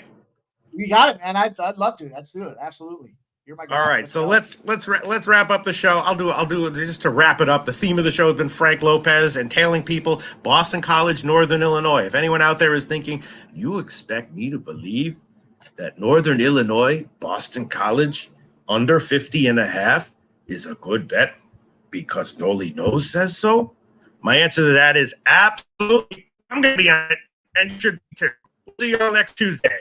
You got it, man. I'd love to. Let's do it. Absolutely. You're my guy.
All right, so let's wrap up the show. I'll do it just to wrap it up. The theme of the show has been Frank Lopez and tailing people. Boston College, Northern Illinois. If anyone out there is thinking, you expect me to believe that Northern Illinois, Boston College, under 50.5 is a good bet because Noli Knows says so? My answer to that is absolutely. I'm going to be on it, and you should be too. We'll see you all next Tuesday.